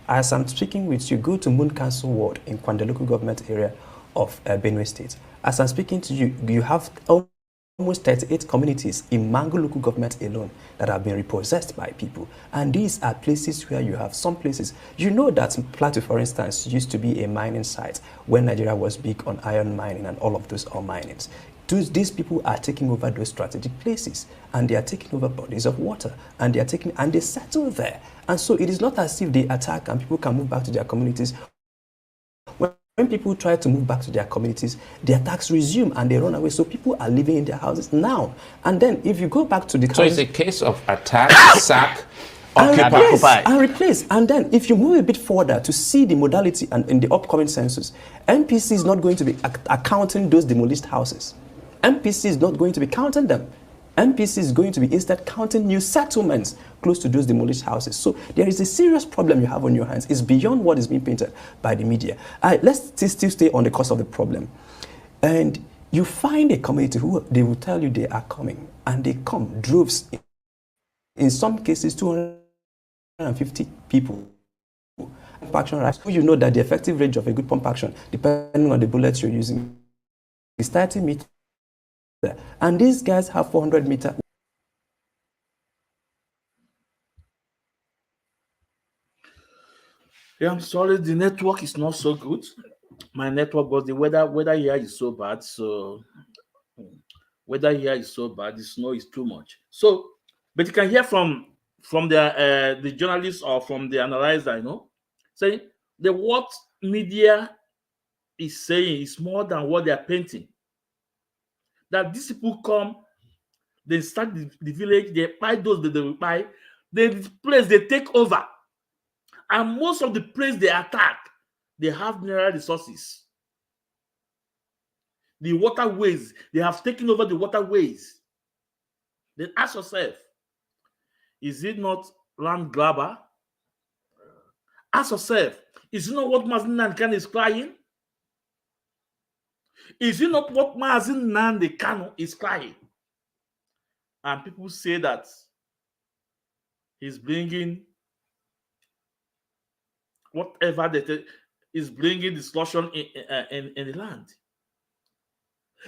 As I'm speaking with you, go to Moon Council Ward in Kwande local government area of Benue State. As I'm speaking to you, you have almost 38 communities in Mango local government alone that have been repossessed by people. And these are places where you have some places. You know that Plateau, for instance, used to be a mining site when Nigeria was big on iron mining and all of those ore minings. These people are taking over those strategic places, and they are taking over bodies of water, and they settle there. And so it is not as if they attack and people can move back to their communities. When people try to move back to their communities, the attacks resume and they run away. So people are living in their houses now. And then if you go back to the So it's a case of attack, sack, occupy. And replace. And then if you move a bit further to see the modality and in the upcoming census, MPC is not going to be accounting those demolished houses. MPC is not going to be counting them. MPC is going to be instead counting new settlements close to those demolished houses. So there is a serious problem you have on your hands. It's beyond what is being painted by the media. Let's still stay on the cause of the problem. And you find a community who they will tell you they are coming, and they come droves. In some cases, 250 people. Pump action rights. You know that the effective range of a good pump action, depending on the bullets you're using, is 30 meters. And these guys have 400 meters. Yeah, I'm sorry, the network is not so good. My network, but the weather here is so bad. So weather here is so bad. The snow is too much. So, but you can hear from the journalists or from the analyzer, saying the what media is saying is more than what they are painting. That these people come, they start the village, they buy those that they will buy, the place they take over. And most of the place they attack, they have mineral resources. The waterways, they have taken over the waterways. Then ask yourself, is it not land grabber? Ask yourself, is it not what Mazi Nnamdi Kanu is crying? Is it not what Mazi Nnamdi Kanu is crying? And people say that he's bringing whatever that is bringing discussion in the land.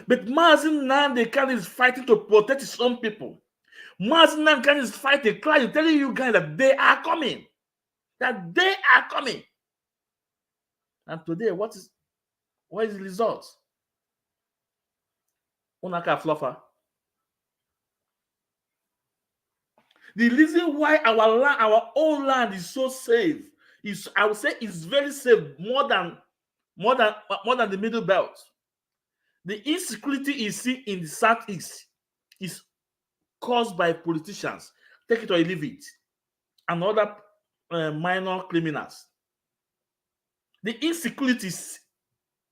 But Mazi Nnamdi Kanu is fighting to protect his own people. Mazi Nnamdi Kanu is fighting, crying, telling you guys that they are coming. That they are coming. And today, what is the result? Unaka Fluffer. The reason why our own land is so safe is, I would say, it's very safe more than the Middle Belt. The insecurity you see in the Southeast is caused by politicians. Take it or leave it, and other minor criminals. The insecurities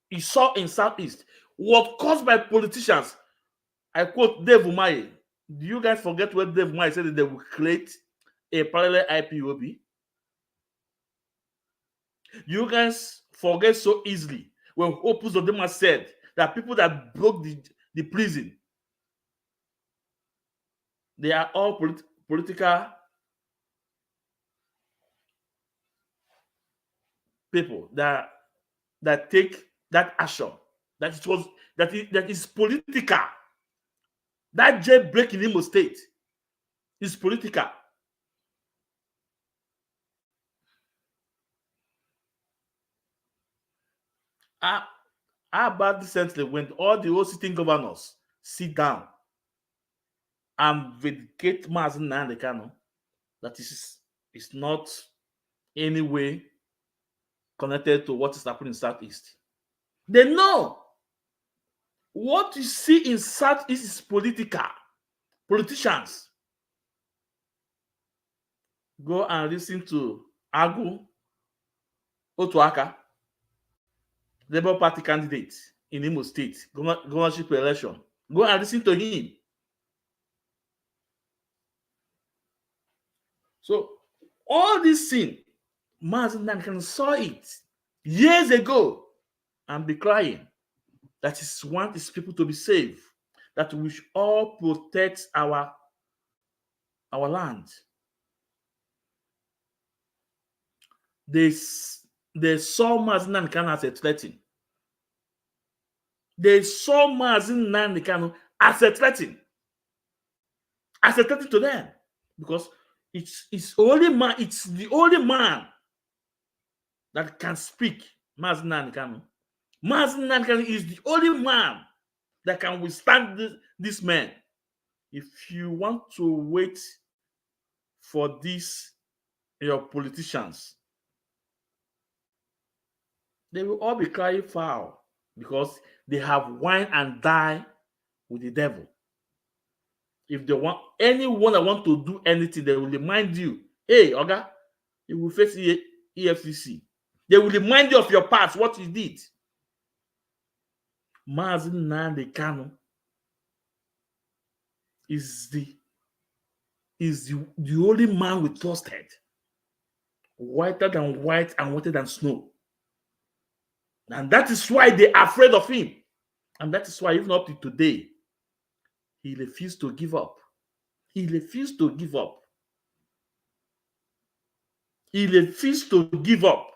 you saw in Southeast was caused by politicians. I quote Dave Umahi. Do you guys forget what Dave Umahi said that they will create a parallel IPOB? You guys forget so easily when Opus Odema said that people that broke the prison, they are all political people that take that action. That is political. That jailbreak in Imo State is political. How about recently when all the old sitting governors sit down and vindicate Mazi Nnamdi Kanu that is not any way connected to what is happening in Southeast? They know what you see in Southeast is political. Politicians. Go and listen to Agu Otuaka, Labour Party candidate in Imo State, governorship election. Go and listen to him. So all this thing, Mazi Nnamdi Kanu saw it years ago and be crying that he wants his people to be safe, that we should all protect our land. They saw Mazi Nnamdi Kanu as a threat. They saw Mazi Nnamdi Kanu as a threat to them, because it's the only man that can speak. Mazi Nnamdi Kanu. Mazi Nnamdi Kanu is the only man that can withstand this man. If you want to wait for this, your politicians, they will all be crying foul because they have wine and die with the devil. If they want anyone that want to do anything, they will remind you, hey, Oga, you will face EFCC. They will remind you of your past, what you did. Mazi Nnamdi Kanu is the only man we trusted, whiter than white and whiter than snow. And that is why they are afraid of him. And that is why even up to today, he refused to give up. He refused to give up. He refused to give up.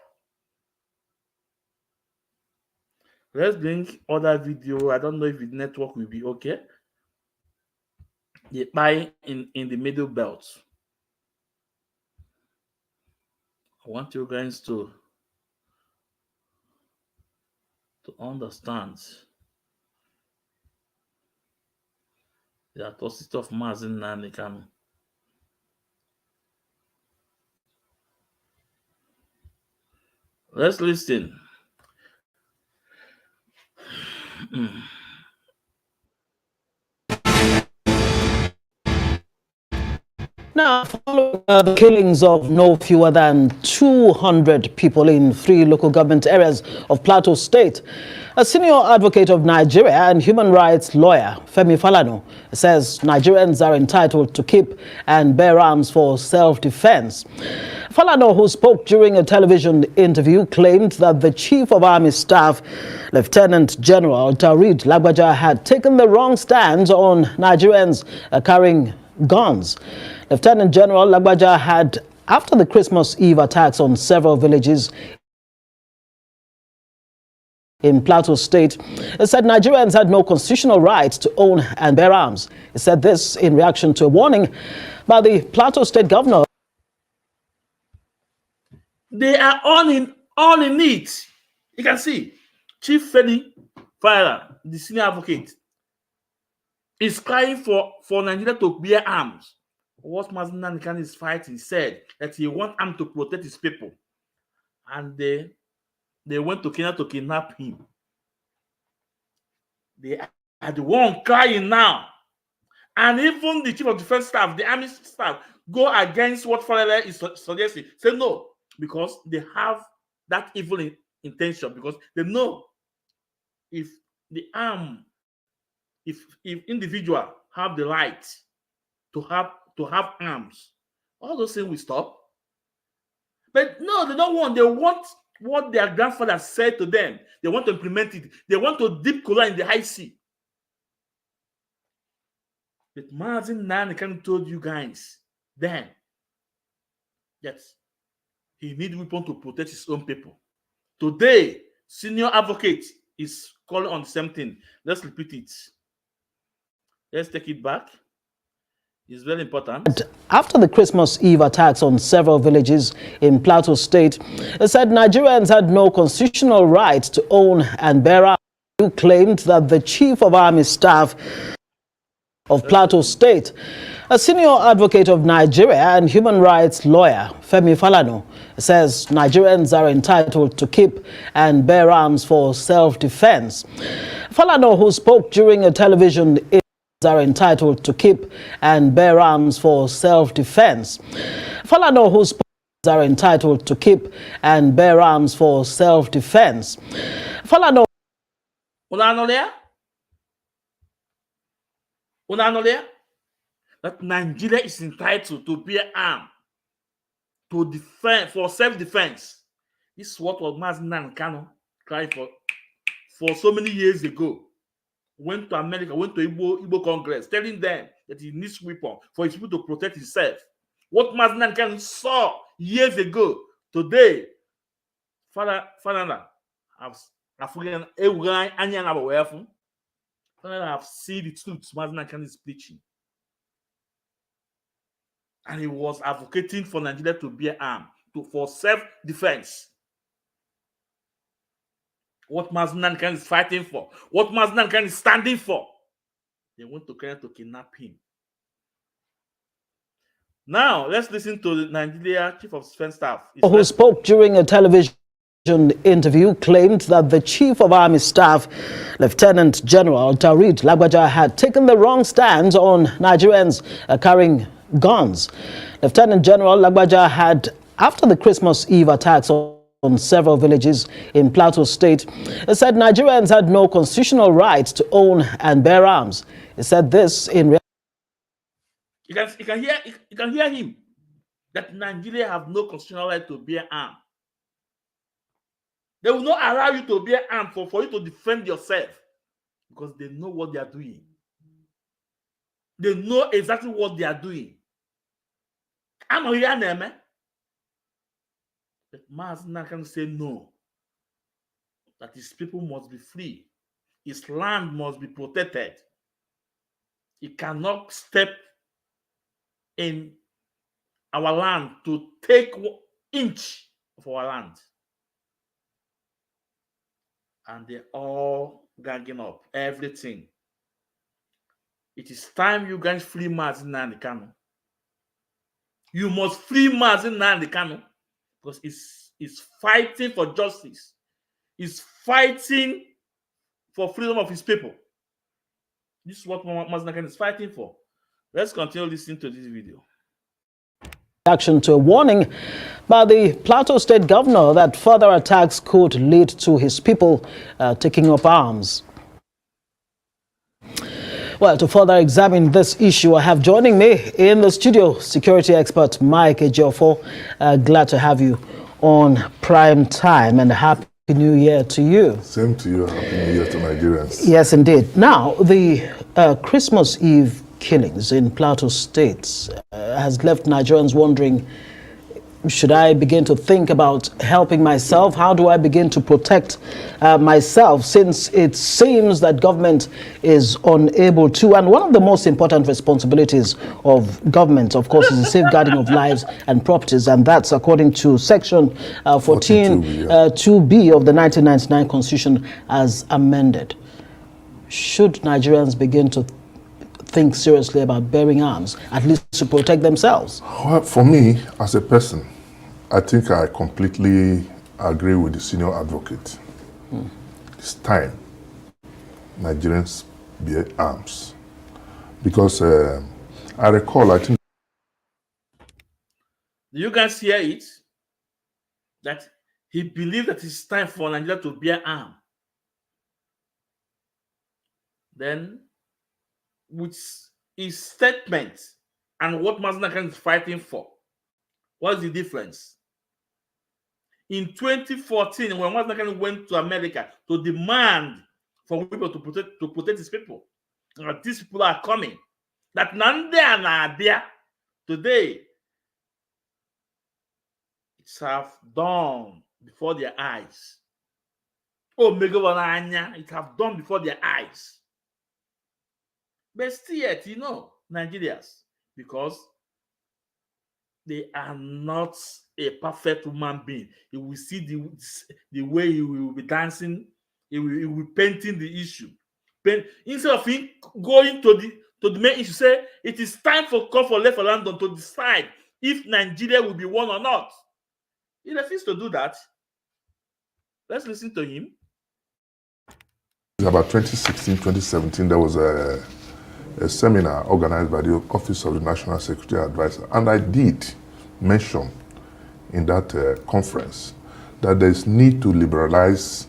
Let's bring other video. I don't know if the network will be okay. The buy in the middle belt. I want you guys to understand the atrocity of Mazi Nnamdi Kanu. Let's listen. Now, following the killings of no fewer than 200 people in 3 local government areas of Plateau State, a senior advocate of Nigeria and human rights lawyer, Femi Falana, says Nigerians are entitled to keep and bear arms for self-defense. Falana, who spoke during a television interview, claimed that the Chief of Army Staff, Lieutenant General Taoreed Lagbaja, had taken the wrong stand on Nigerians carrying guns. Lieutenant General Lagbaja had, after the Christmas Eve attacks on several villages in Plateau State, said Nigerians had no constitutional right to own and bear arms. He said this in reaction to a warning by the Plateau State governor. They are all in it. You can see Chief Femi Falana, the senior advocate, is crying for Nigeria to bear arms. What Mazi Nnamdi Kanu is fighting, said that he wants arms to protect his people. And they went to Kenya to kidnap him. They are the one crying now. And even the Chief of Defense Staff, the Army Staff, go against what Falana is suggesting. Say no, because they have that evil intention, because they know if the arm, if individual have the right to have arms, all those things will stop. But no, they don't want. They want what their grandfather said to them. They want to implement it. They want to dip Kola in the high sea. But Mazi Nnamdi Kanu told you guys then that he needs weapon to protect his own people. Today, senior advocate is calling on the same thing. Let's repeat it. Let's take it back. It's very important. After the Christmas Eve attacks on several villages in Plateau State, it said Nigerians had no constitutional right to own and bear arms. You claimed that the Chief of Army Staff of Plateau State, a senior advocate of Nigeria and human rights lawyer, Femi Falana, says Nigerians are entitled to keep and bear arms for self-defense. Falana, who spoke during a television interview, are entitled to keep and bear arms for self-defense. Falana, who spoke, are entitled to keep and bear arms for self-defense. Falana. That Nigeria is entitled to bear arms to defend for self-defense. This is what was Mazi Nnamdi Kanu cried for so many years ago. Went to America, went to Igbo Congress, telling them that he needs weapon for his people to protect himself. What Mazi Nnamdi Kanu saw years ago, today, Falana have seen the truth Mazi Nnamdi Kanu is preaching. And he was advocating for Nigeria to bear arms for self-defense. What Mazi Nnamdi Kanu is fighting for, what Mazi Nnamdi Kanu is standing for. They want to kidnap him. Now, let's listen to the Nigeria Chief of Defense Staff. Who spoke during a television interview, claimed that the Chief of Army Staff, Lieutenant General Taoreed Lagbaja, had taken the wrong stand on Nigerians carrying guns. Lieutenant General Lagbaja had, after the Christmas Eve attacks on several villages in Plateau State, it said Nigerians had no constitutional right to own and bear arms. He said this in reality. You can hear him that Nigeria have no constitutional right to bear arms. They will not allow you to bear arms for you to defend yourself because they know what they are doing. They know exactly what they are doing. I'm here, man. But Mazi Nnamdi Kanu say no. That his people must be free. His land must be protected. He cannot step in our land to take 1 inch of our land. And they're all ganging up everything. It is time you guys free Mazi Nnamdi Kanu. You must free Mazi Nnamdi Kanu because he's fighting for justice. He's fighting for freedom of his people. This is what Mazi Nnamdi Kanu is fighting for. Let's continue listening to this video. Reaction to a warning by the Plateau State governor that further attacks could lead to his people taking up arms. Well, to further examine this issue, I have joining me in the studio security expert Mike Ejiofor. Glad to have you on Prime Time, and Happy New Year to you. Same to you. Happy New Year to Nigerians. Yes, indeed. Now, the Christmas Eve killings in Plateau State has left Nigerians wondering, should I begin to think about helping myself? How do I begin to protect myself, since it seems that government is unable to? And one of the most important responsibilities of government, of course, is the safeguarding of lives and properties. And that's according to Section 14(2)(b) of the 1999 Constitution as amended. Should Nigerians begin to think seriously about bearing arms, at least to protect themselves? Well, for me, as a person, I think I completely agree with the senior advocate. It's time Nigerians bear arms. Because I recall, I think... Do you guys hear it? That he believed that it's time for Nigeria to bear arms. Then, with his statement and what Mazi Nakan is fighting for, what's the difference? In 2014, when Mazi Nakan went to America to demand for people to protect his people, these people are coming. That none there and there today, it's have done before their eyes. Oh, Megawananya, it have done before their eyes. But still yet, Nigerians, because they are not a perfect human being. You will see the way he will be dancing, he will be painting the issue. Instead of him going to the main issue, say it is time for call for referendum to decide if Nigeria will be one or not. He refused to do that. Let's listen to him. About 2016, 2017, there was a seminar organized by the Office of the National Security Advisor, and I did mention in that conference that there is need to liberalize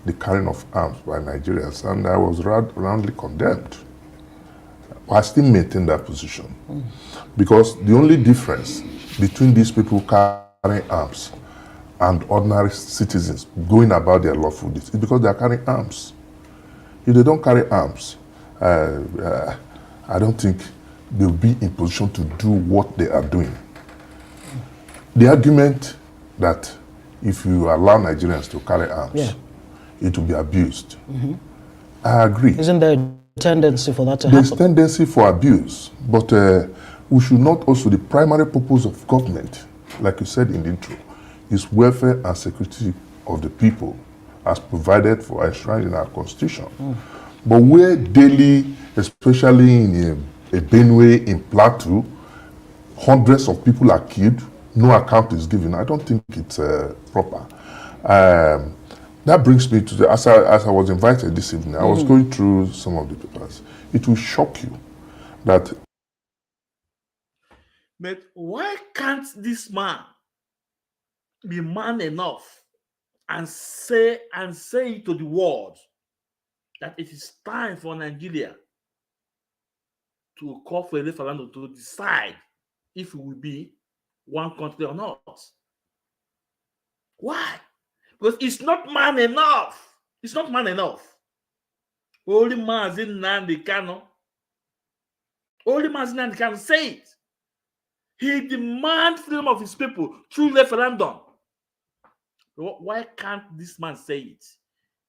the carrying of arms by Nigerians, and I was roundly condemned. I still maintain that position because the only difference between these people carrying arms and ordinary citizens going about their lawful deeds is because they are carrying arms. If they don't carry arms, I don't think they'll be in position to do what they are doing. The argument that if you allow Nigerians to carry arms, it will be abused. I agree. Isn't there a tendency for that to happen? There's tendency for abuse, but we should not also, the primary purpose of government, like you said in the intro, is welfare and security of the people as provided for enshrined in our constitution. But where daily, especially in a Benue, in Plateau, hundreds of people are killed, no account is given, I don't think it's proper. That brings me to as I was invited this evening, I was going through some of the papers. It will shock you that. But why can't this man be man enough and say to the world that it is time for Nigeria to call for a referendum to decide if it will be one country or not? Why? Because it's not man enough. It's not man enough. Only Mazi Nnamdi Kanu. Only Mazi Nnamdi Kanu say it. He demands freedom of his people through referendum. Why can't this man say it?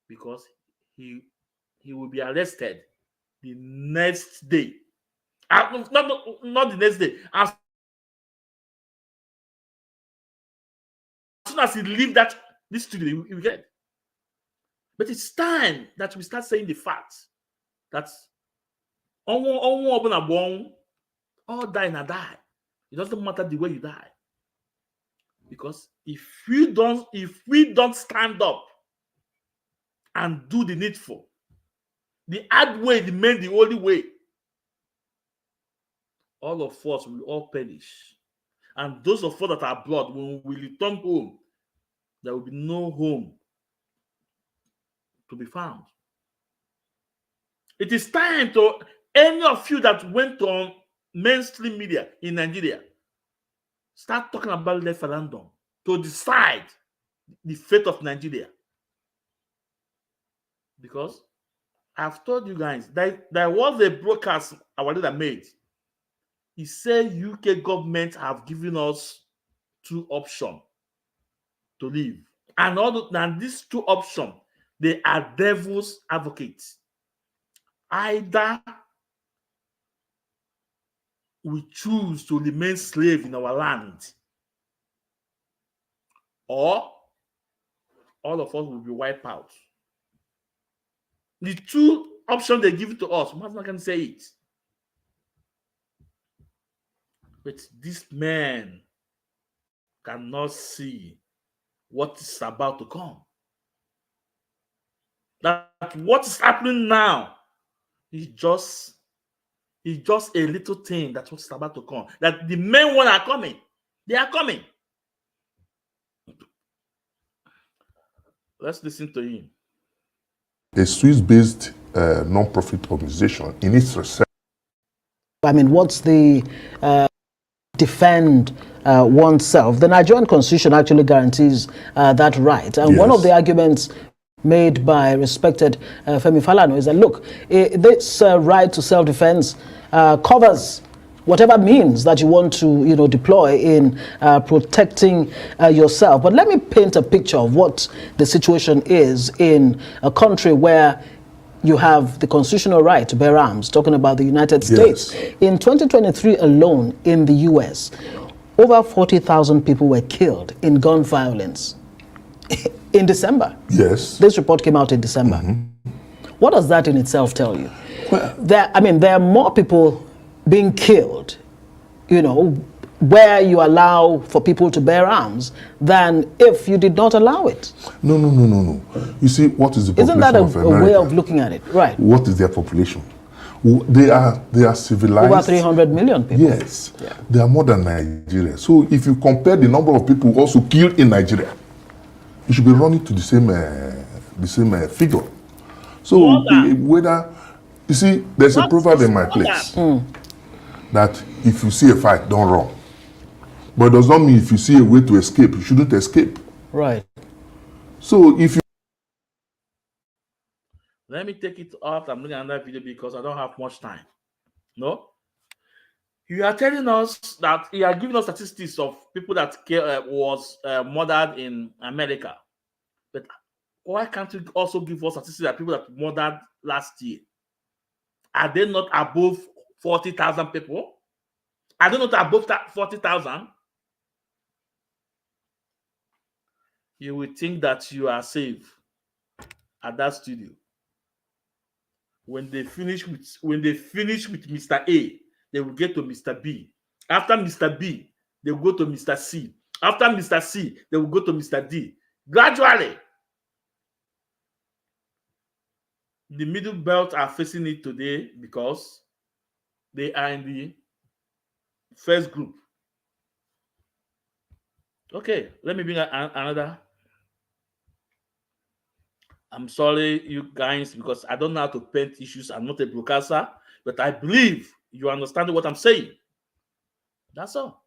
Because he will be arrested the next day. Not the next day. As soon as he leaves this studio, he will get. But it's time that we start saying the facts that all die and die. It doesn't matter the way you die. Because if we don't stand up and do the needful, the hard way remains the only way, all of us will all perish. And those of us that are abroad, when we return home, there will be no home to be found. It is time to any of you that went on mainstream media in Nigeria, start talking about referendum to decide the fate of Nigeria. Because I've told you guys that there was a broadcast our leader made. He said UK government have given us two options to live. And these two options, they are devil's advocates. Either we choose to remain slave in our land, or all of us will be wiped out. The two options they give to us, I'm not going to say it. But this man cannot see what is about to come. That what is happening now is just a little thing that's what's about to come. That the main one are coming. They are coming. Let's listen to him. A Swiss-based non-profit organization in its research. I mean, what's the defend oneself? The Nigerian constitution actually guarantees that right. And one of the arguments made by respected Femi Falana is that, look, this right to self-defense covers whatever means that you want to, deploy in protecting yourself. But let me paint a picture of what the situation is in a country where you have the constitutional right to bear arms, talking about the United States. Yes. In 2023 alone in the US, over 40,000 people were killed in gun violence in December. Yes. This report came out in December. What does that in itself tell you? Well, There are more people being killed, where you allow for people to bear arms than if you did not allow it. no. You see, what is the population Isn't that of a America? way of looking at it? Right. What is their population? They are civilized. Over 300 million people. Yes, they are more than Nigeria. So if you compare the number of people also killed in Nigeria, you should be running to the same figure. So whether you see, there's a proverb in my place that if you see a fight, don't run. But it does not mean if you see a way to escape, you shouldn't escape. Right. So if you Let me take it off. I'm looking at another video because I don't have much time. No? You are telling us that you are giving us statistics of people that was murdered in America. But why can't you also give us statistics that people that murdered last year? Are they not above 40,000 people? Are they not above 40,000? You will think that you are safe at that studio. When they finish with Mr. A, they will get to Mr. B. After Mr. B, they will go to Mr. C. After Mr. C, they will go to Mr. D. Gradually, the middle belt are facing it today because they are in the first group. Okay, let me bring another. I'm sorry, you guys, because I don't know how to paint issues. I'm not a broadcaster, but I believe you understand what I'm saying. That's all.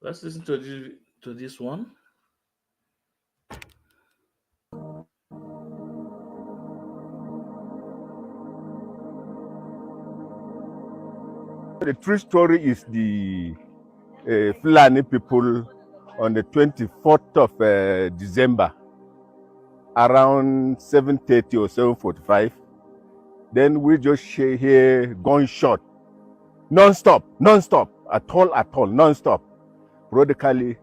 Let's listen to this one. The true story is the Fulani people on the 24th of December, around 7:30 or 7:45. Then we just hear gunshot, non-stop, at all, non-stop. Radically,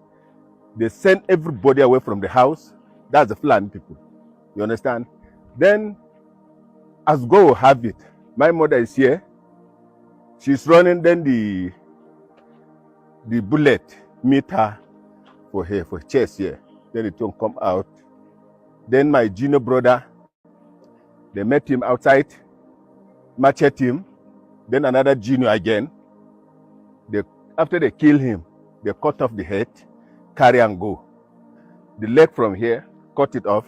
they send everybody away from the house. That's the Fulani people. You understand? Then, as God will have it, my mother is here. She's running. Then the bullet meet her for chest here. Then it don't come out. Then my junior brother, they met him outside, machete him. Then another junior again. After they kill him, they cut off the head, carry and go. The leg from here, cut it off.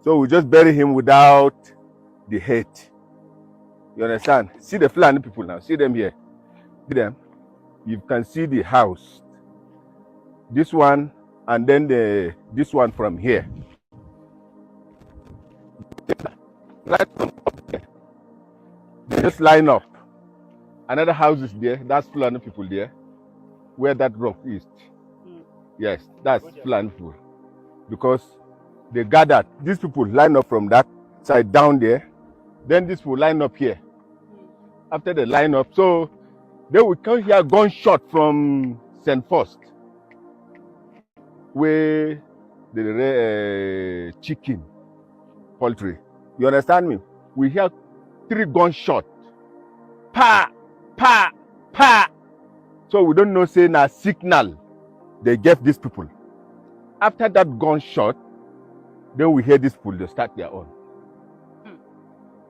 So we just bury him without the head. You understand? See the Fulani people now. See them here. See them. You can see the house. This one, and then this one from here. Right from up there. They just line up. Another house is there. That's Fulani people there. Where that rock is. Yes, that's Fulani people. Because they gathered. These people line up from that side down there. Then this will line up here. After they line up, so they will come here gunshot from St. Faust, where the chicken, poultry. You understand me? We hear 3 gunshots. Pa, pa, pa. So we don't know, say, na signal they gave these people. After that gunshot, then we hear these people, they start their own.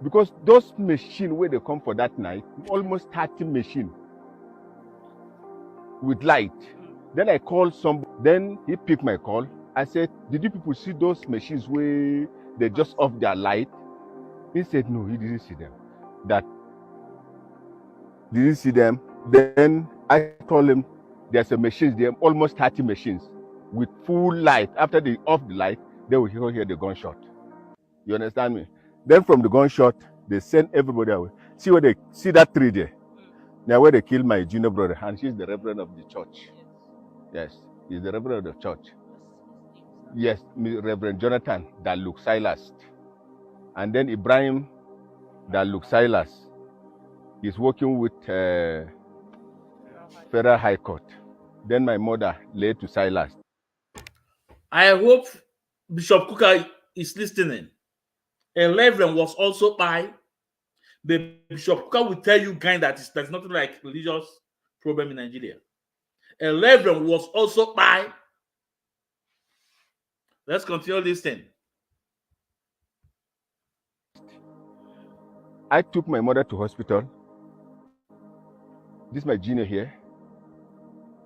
Because those machines where they come for that night, almost 30 machines with light. Then I called somebody, then he picked my call. I said, did you people see those machines where they just off their light? He said, no, he didn't see them. That didn't see them. Then I told him there's a machine there, almost 30 machines with full light. After they off the light, they will hear the gunshot. You understand me? Then from the gunshot, they send everybody away. See where they see that tree there? Now where they killed my junior brother, and she's the reverend of the church. Yes, he's the reverend of the church. Yes, Reverend Jonathan Daluk Silas. And then Ibrahim Daluk Silas is working with Federal High Court. Then my mother laid to Silas. I hope Bishop Kuka is listening. A reverend was also by the Bishop Kuka will tell you kind that there's nothing like religious problem in Nigeria. A reverend was also by. Let's continue listening. I took my mother to hospital. This is my junior here.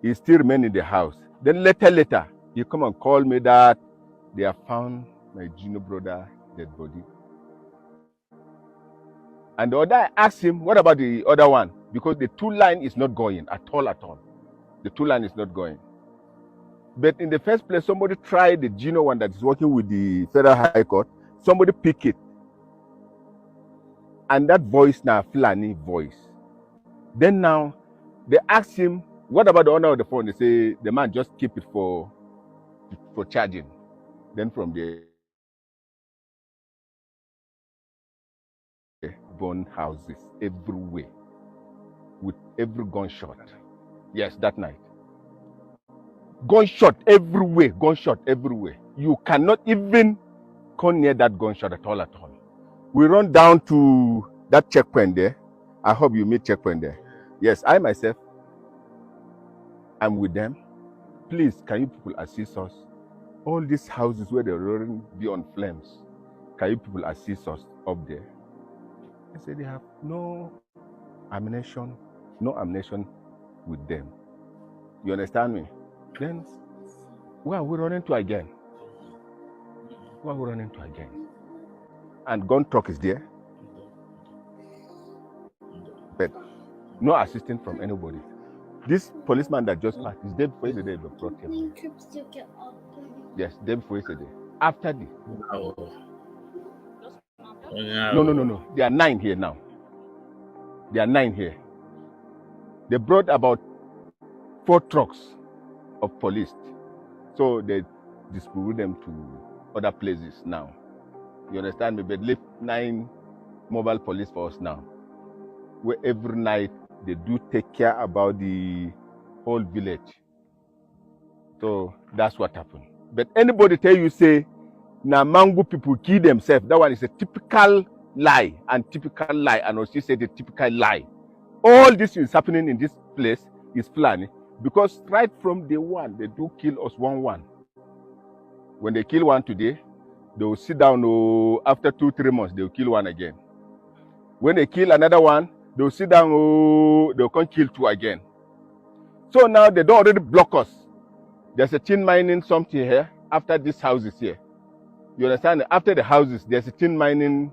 He still remains in the house. Then later, he come and call me that they have found my junior brother dead body. And the other, I asked him, what about the other one? Because the two line is not going at all. The two line is not going. But in the first place, somebody tried the junior one that is working with the Federal High Court. Somebody pick it. And that voice now, Fulani voice. Then now, they asked him, what about the owner of the phone? They say, the man just keep it for charging. Then from there, burn houses everywhere with every gunshot. Yes, that night. Gunshot everywhere. You cannot even come near that gunshot at all. We run down to that checkpoint there. I hope you meet checkpoint there. Yes, I myself, I'm with them. Please, can you people assist us? All these houses where they're already be on flames, can you people assist us up there? I said they have no ammunition with them. You understand me? Then, where are we running to again? And gun truck is there. But no assistance from anybody. This policeman that just passed is day before yesterday they brought him. Yes, day before yesterday. After the No. There are 9 here now. They brought about 4 trucks of police. So they distribute them to other places now. You understand me? But leave 9 mobile police force now. Where every night they do take care about the whole village. So that's what happened. But anybody tell you say, na Mangu people kill themselves, that one is a typical lie, and also say the typical lie. All this is happening in this place is Fulani, because right from day one, they do kill us one. When they kill one today, they will sit down, after 2-3 months, they will kill one again. When they kill another one, they will sit down, they'll come kill 2 again. So now they don't already block us. There's a tin mining something here, after these houses here. You understand? After the houses, there's a tin mining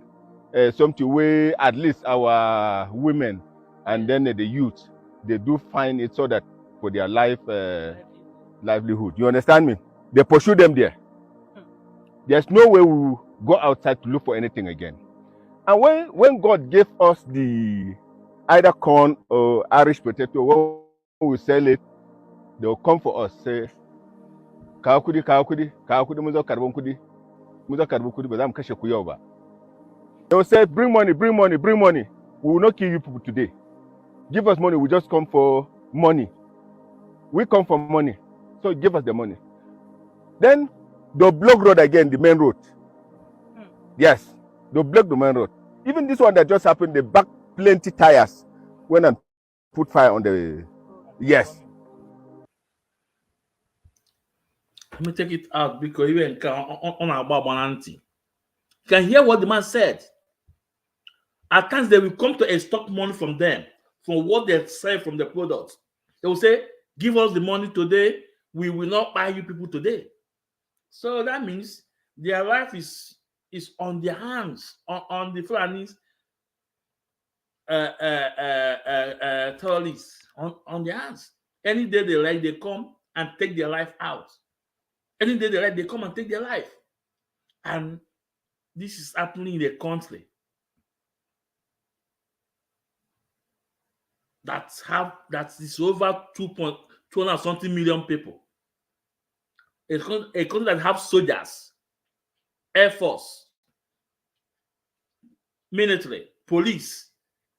something where at least our women and then the youth, they do find it so that for their livelihood. You understand me? They pursue them there. There's no way we will go outside to look for anything again. And when God gave us the either corn or Irish potato, when we sell it, they will come for us, say, Kawakudi, muzo karbon kudi, but I'm kashe kuyoba. They will say, bring money. We will not kill you people today. Give us money, we just come for money. We come for money, so give us the money. Then they'll block road again, the main road. Yes, they'll block the main road. Even this one that just happened, they back plenty tires when I'm put fire on the, yes. Let me take it out because even on our Babananti. You can hear what the man said. At times they will come to extort money from them, from what they sell from the products. They will say, give us the money today, we will not buy you people today. So that means their life is on their hands, on the Fulanis terrorists, on their hands. Any day they like, they come and take their life out. Any day they like, they come and take their life. And this is happening in a country that is over 200 something million people. A country that have soldiers, air force, military, police,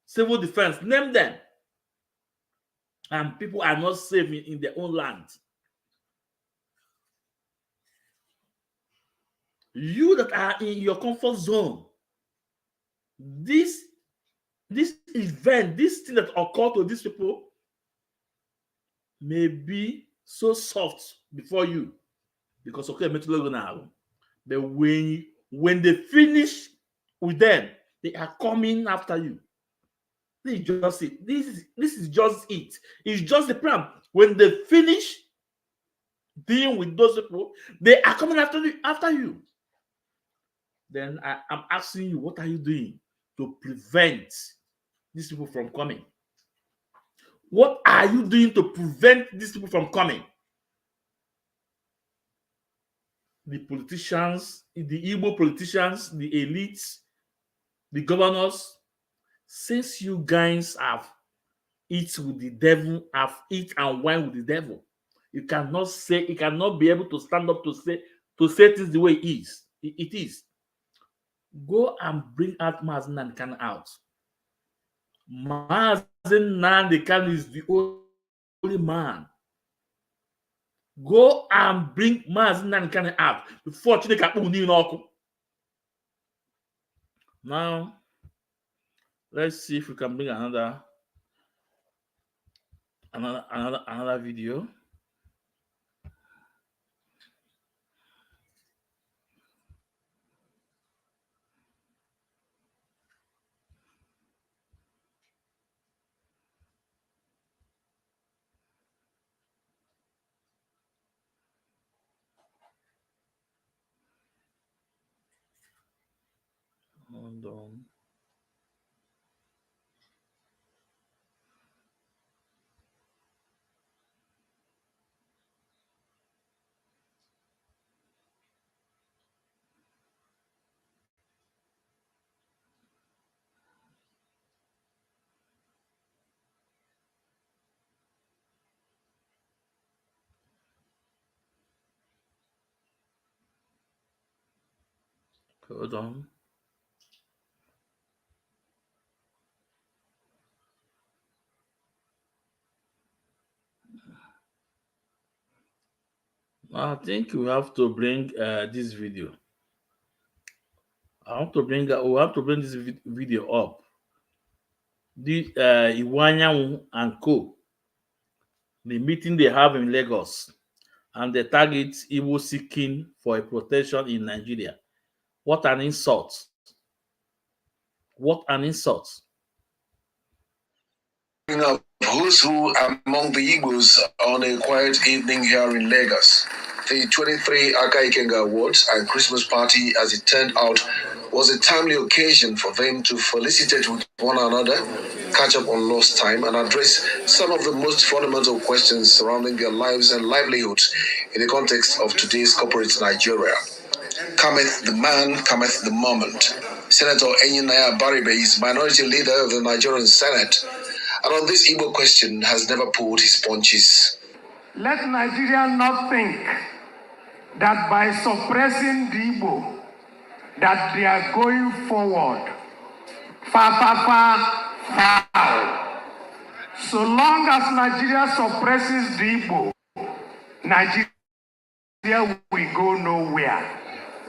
civil defense, name them. And people are not safe in their own land. You that are in your comfort zone, this event, this thing that occurred to these people may be so soft before you because okay, now. But when they finish with them, they are coming after you. This is just it. This is just it. It's just the plan. When they finish dealing with those people, they are coming after you. Then I'm asking you, what are you doing to prevent these people from coming? What are you doing to prevent these people from coming? The politicians, the Igbo politicians, the elites, the governors, since you guys have eat with the devil, have eat and wine with the devil, you cannot be able to stand up to say things the way it is. It is. Go and bring out Mazi Nnamdi Kanu out. Mazi Nnamdi Kanu is the only man. Go and bring Mazi Nnamdi Kanu out before Chineke akpụ n'ihu n'ọkụ. Now, let's see if we can bring another video. Hold on. Hold on. I think we have to bring this video. We have to bring this video up. The Iwanyanwu and Co. The meeting they have in Lagos, and they target Igbo seeking for a protection in Nigeria. What an insult! What an insult! Who's who among the Igbos on a quiet evening here in Lagos. The 23 Aka Ikenga Awards and Christmas party, as it turned out, was a timely occasion for them to felicitate with one another, catch up on lost time, and address some of the most fundamental questions surrounding their lives and livelihoods in the context of today's corporate Nigeria. Cometh the man, cometh the moment. Senator Enyinaya Baribe is minority leader of the Nigerian Senate, and on this Igbo question has never pulled his punches. Let Nigeria not think that by suppressing the Igbo, that they are going forward. Foul. So long as Nigeria suppresses the Igbo, Nigeria will go nowhere.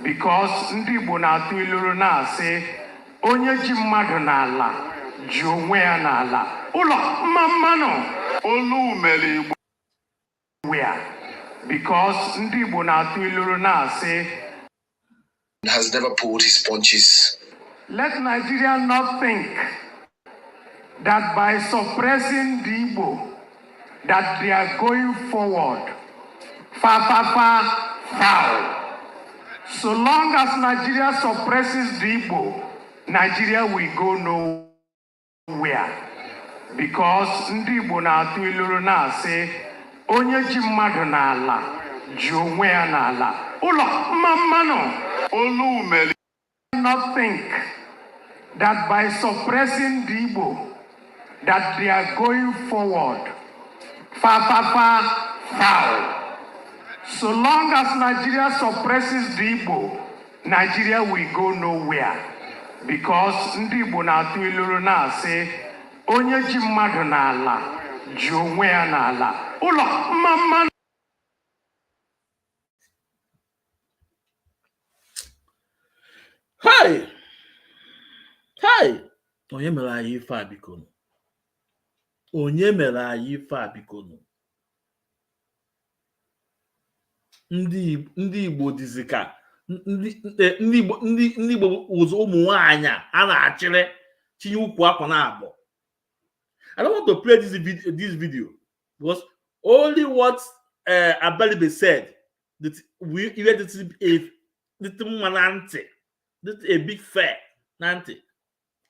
Because ndị Igbo na-atụ iluru na-asị onye ji mmadụ n'ala ji onwe ya n'ala. Ulo mamano olu meli where because ndi Igbo na-atụ iluru na-asị has never pulled his punches. let Nigeria not think that by suppressing the Igbo that they are going forward. Foul. So long as Nigeria suppresses the Igbo, Nigeria will go nowhere. Because ndị Igbo na-atụ iluru na-asị onye ji mmadụ n'ala ji onwe ya n'ala. Ụlọ mmanụ olu meli not think that by suppressing the Igbo that they are going forward. Foul. So long as Nigeria suppresses the Igbo, Nigeria will go nowhere. Because ndị Igbo na-atụ iluru na-asị onye ji mmadụ n'ala ji onwe ya n'ala. Ụlọ mmanụ. Hi! Onye mere anyị ife a bikonu? Onye mere anyị ife a bikonu? Ndị Igbo dịzị ka ndị Igbo ụzọ ụmụ nwaanyị a na-achịrị tinye ukwu akwa na abụọ. I don't want to play this video because only what Abalibe said that we even a little manante, a big fair nante.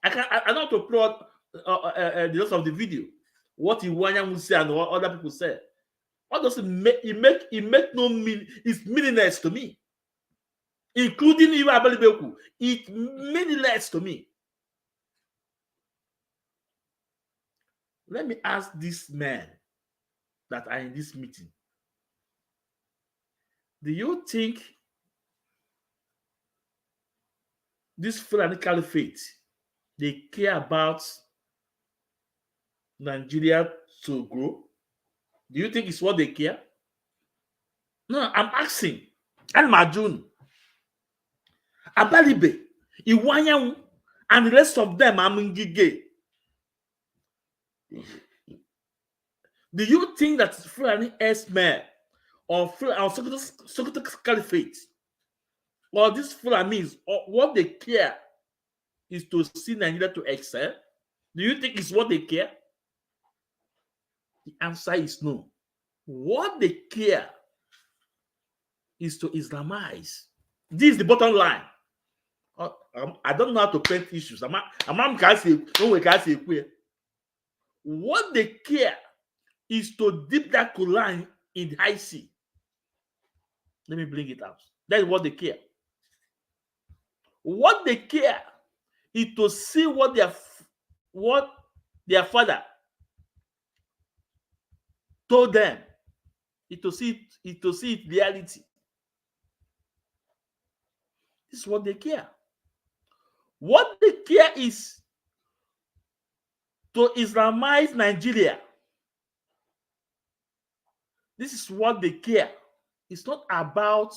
I don't want to play the rest of the video. What Iwanya will say and what other people say. What does it make? It make no meaning. It's meaningless to me, including even Abalibeku. It's meaningless to me. Let me ask these men that are in this meeting. Do you think this Fulani Caliphate, they care about Nigeria to grow? Do you think it's what they care? No, I'm asking. Al-Majun, Abalibe, Iwanyanwu, and the rest of them are Mungige. Do you think that Fulani S-Men or Sokoto Caliphate or these Fulanis, or what they care is to see Nigeria to excel? Do you think it's what they care? The answer is no. What they care is to Islamize. This is the bottom line. I don't know how to paint issues. What they care is to dip that Quran in the high sea. Let me bring it out. That is what they care. What they care is to see what their father told them. Is to see it reality. This is what they care. What they care is to Islamize Nigeria. This is what they care. It's not about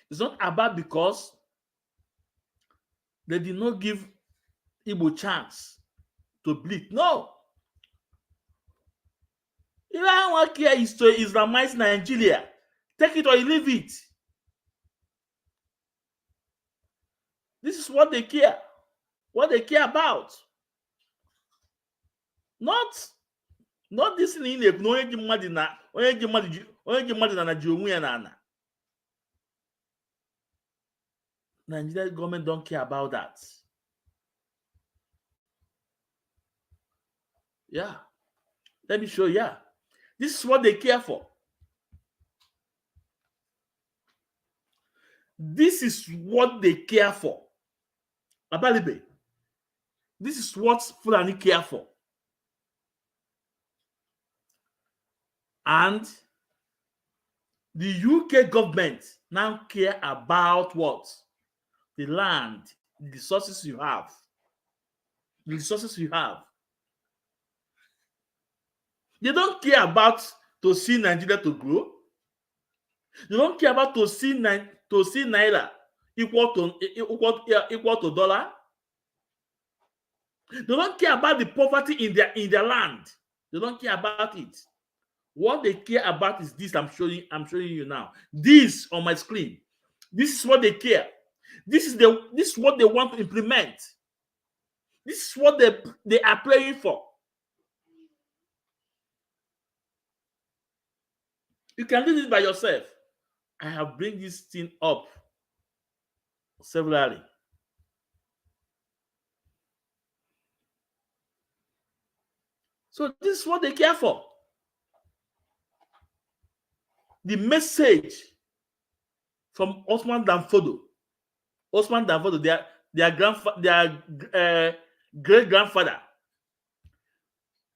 it's not about because they did not give Igbo chance to bleed. No. If I want care is to Islamize Nigeria, take it or leave it. This is what they care. What they care about. Not this in India. No, Nigeria government don't care about that. Yeah. Let me show you. Yeah. This is what they care for. This is what they care for. Abalibe. This is what Fulani care for. And the UK government now care about what? The land, the resources you have. The resources you have. They don't care about to see Nigeria to grow. They don't care about to see Naira equal to dollar. They don't care about the poverty in their land. They don't care about it. What they care about is this. I'm showing you now. This on my screen. This is what they care. This is what they want to implement. This is what they are praying for. You can do this by yourself. I have bring this thing up severally. So this is what they care for. The message from Osman Danfodio. Osman Danfodio, their great grandfather.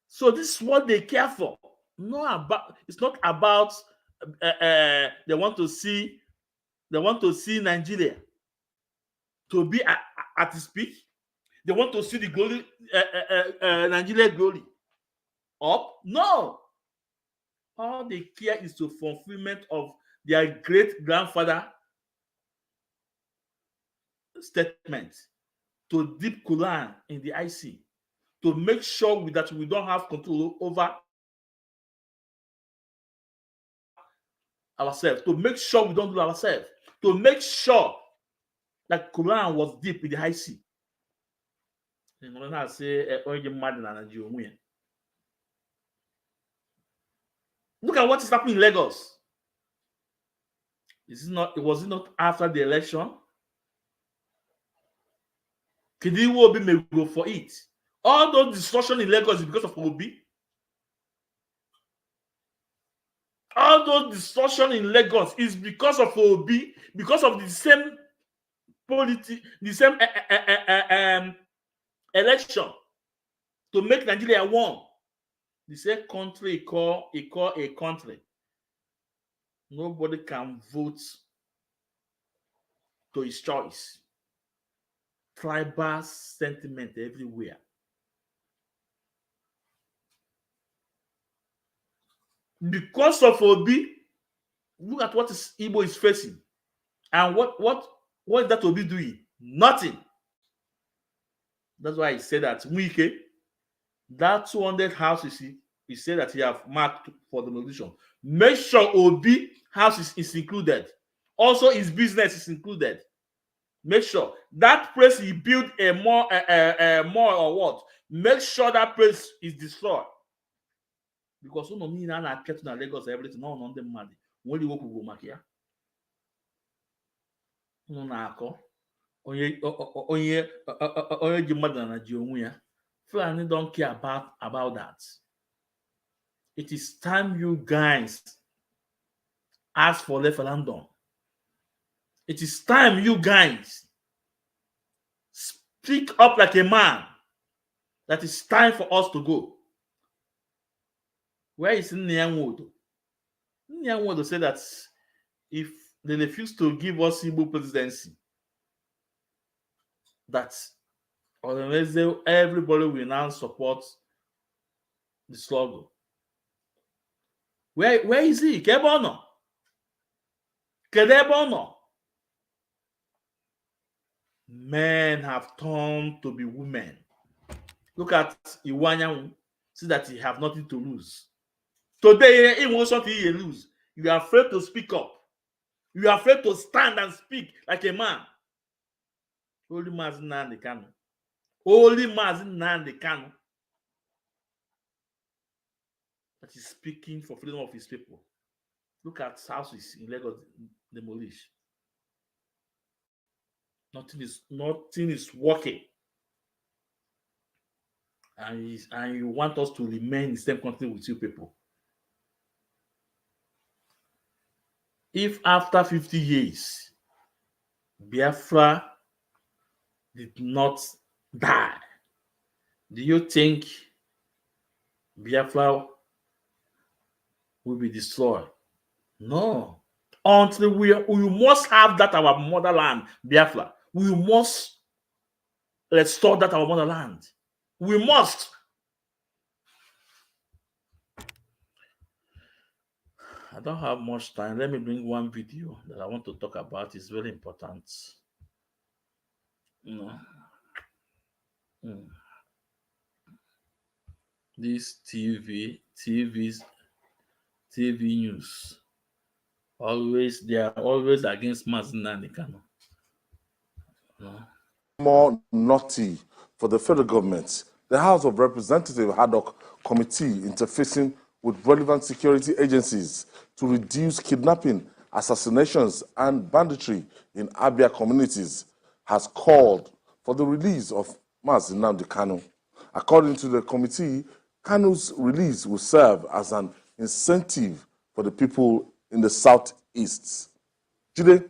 So this is what they care for. It's not about they want to see Nigeria to be at its peak. They want to see the glory, Nigeria glory up. No. All they care is the fulfillment of their great grandfather statement to dip Quran in the IC, to make sure that we don't have control over ourselves, to make sure we don't do ourselves, to make sure that Quran was deep in the IC. Look at what is happening in Lagos. Was it not after the election? Kidiwobi may go for it. All those distortion in Lagos is because of Obi. All those distortion in Lagos is because of Obi, because of the same election to make Nigeria one. The same country call a country. Nobody can vote to his choice. Tribal sentiment everywhere. Because of Obi, look at what Igbo is facing. And what is that Obi doing? Nothing. That's why he said that Wike, that 200 houses he said that he have marked for demolition. Make sure Obi house is included. Also, his business is included. Make sure that place he built a mall or what? Make sure that place is destroyed. Because no mean I kept in Lagos everything. No, on them money. When you go makia. No na ako. Onye Jimada na Jiomuya. Fulani don't care about that. It is time you guys ask for referendum. It is time you guys speak up like a man. That it's time for us to go. Where is Nyanwodo? Nyanwodo said that if they refuse to give us Igbo presidency, that everybody will now support the struggle. Where is he? Kebono. Kedebono. Men have turned to be women. Look at Iwanyan. See that he have nothing to lose. Today, he wants something to lose. You are afraid to speak up. You are afraid to stand and speak like a man. Holy Mazin Nandi Kanu. Holy Mazin Nandi Kanu. That is speaking for freedom of his people. Look at houses in Lagos demolished. Nothing is working. And you want us to remain in the same country with you people. If after 50 years, Biafra did not die, do you think Biafra will be destroyed? No. Until we must have that our motherland, Biafra. We must restore that our motherland. We must. I don't have much time. Let me bring one video that I want to talk about. It's very important. this TV news. Always they are always against Mazi Nnamdi Kanu. No. More naughty for the federal government. The House of Representatives ad hoc committee interfacing with relevant security agencies to reduce kidnapping, assassinations, and banditry in Abia communities has called for the release of Mazi Nnamdi Kanu. According to the committee, Kanu's release will serve as an incentive for the people in the southeast. Jide,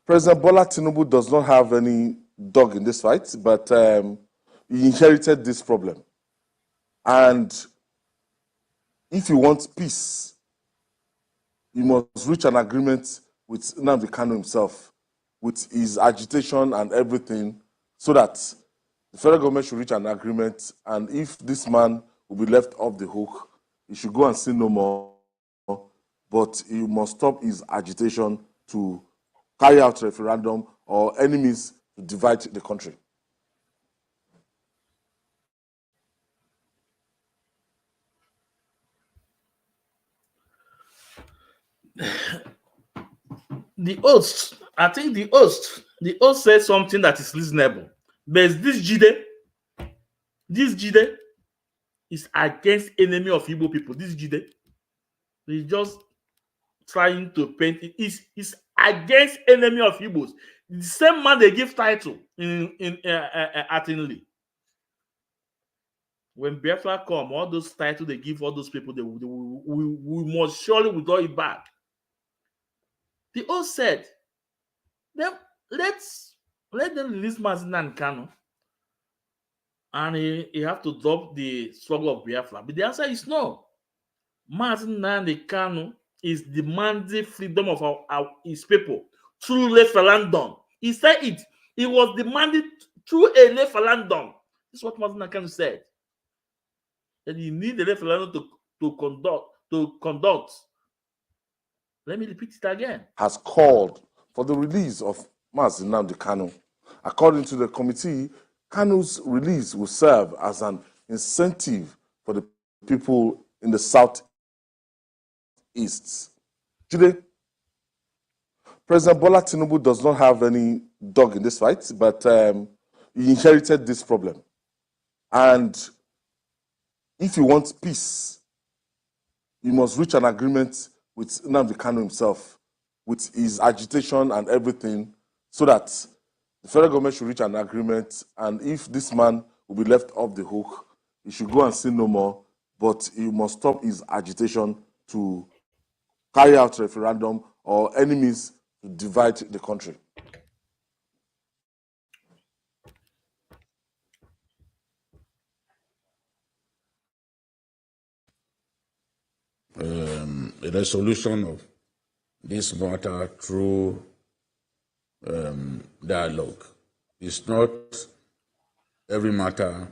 President Bola Tinubu does not have any dog in this fight, but he inherited this problem. And if you want peace, you must reach an agreement with Nnamdi Kanu himself, with his agitation and everything, so that the federal government should reach an agreement. And if this man will be left off the hook, he should go and sin no more. But he must stop his agitation to carry out referendum or enemies to divide the country. I think the host said something that is reasonable. But this Jide is against enemy of Igbo people. This Jide is just trying to paint it. Is against enemy of Igbos. The same man they give title in Atinli. When Biafra come, all those titles they give all those people, we must surely withdraw it back. The host said, let them release Mazi Nnamdi Kanu, and he have to drop the struggle of Biafra. But the answer is no. Mazi Nnamdi Kanu is demanding freedom of his people through referendum. He said it. It was demanded through a referendum. This is what Mazi Nnamdi Kanu said. That you need a referendum to conduct. Let me repeat it again. Has called for the release of Mazi Nnamdi Kanu. According to the committee, Kanu's release will serve as an incentive for the people in the southeast. Jide, President Bola Tinubu does not have any dog in this fight, but he inherited this problem. And if you want peace, you must reach an agreement with Nnamdi Kanu himself, with his agitation and everything, so that the federal government should reach an agreement. And if this man will be left off the hook, he should go and sin no more, but he must stop his agitation to carry out referendum or enemies to divide the country. A resolution of this matter through dialogue. It's not every matter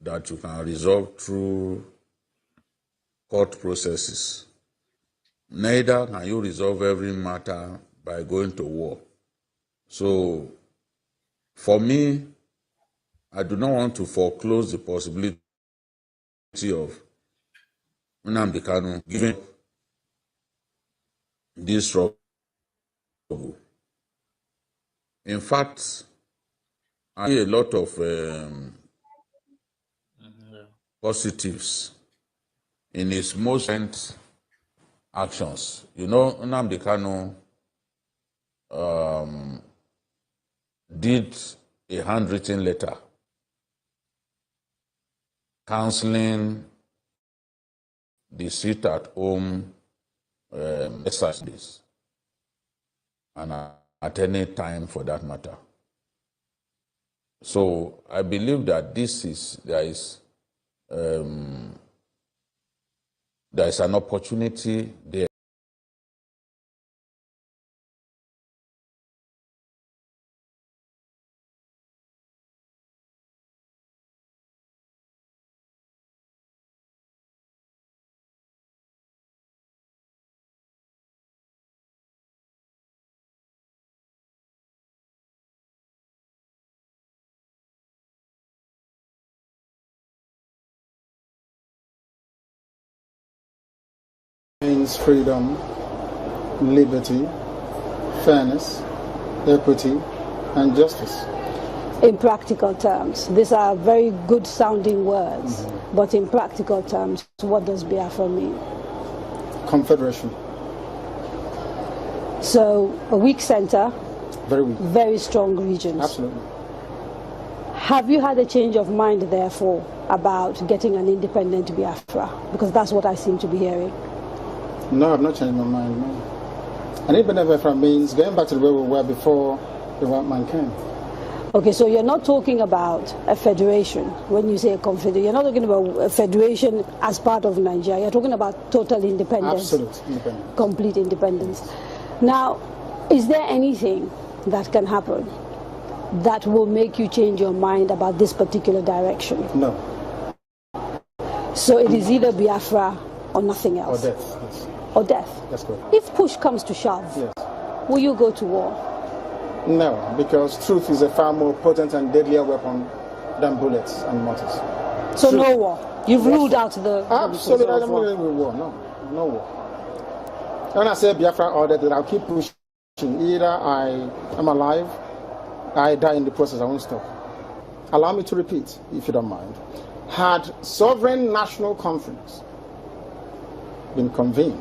that you can resolve through court processes. Neither can you resolve every matter by going to war. So, for me, I do not want to foreclose the possibility of Nnamdi Kanu giving this struggle. In fact, I see a lot of positives in his most recent actions. You know, Nnamdi Kanu did a handwritten letter counseling the sit-at-home exercises, and at any time for that matter. So I believe that there is an opportunity there. means freedom, liberty, fairness, equity, and justice. In practical terms, these are very good sounding words, but in practical terms, what does Biafra mean? Confederation. So a weak center, very weak, very strong regions. Absolutely. Have you had a change of mind, therefore, about getting an independent Biafra? Because that's what I seem to be hearing. No, I've not changed my mind, no. An independent Biafra means going back to the way we were before the white man came. Okay, so you're not talking about a federation when you say a confederation. You're not talking about a federation as part of Nigeria. You're talking about total independence. Absolute independence. Complete independence. Now, is there anything that can happen that will make you change your mind about this particular direction? No. So it is either Biafra or nothing else? Or death, yes. Or death? That's good. If push comes to shove, yes, will you go to war? No, because truth is a far more potent and deadlier weapon than bullets and mortars. So truth. No war? You've ruled out the... Absolutely, I don't believe in war, no war. When I say Biafra or death, I'll keep pushing. Either I am alive, I die in the process, I won't stop. Allow me to repeat, if you don't mind. Had sovereign national conference been convened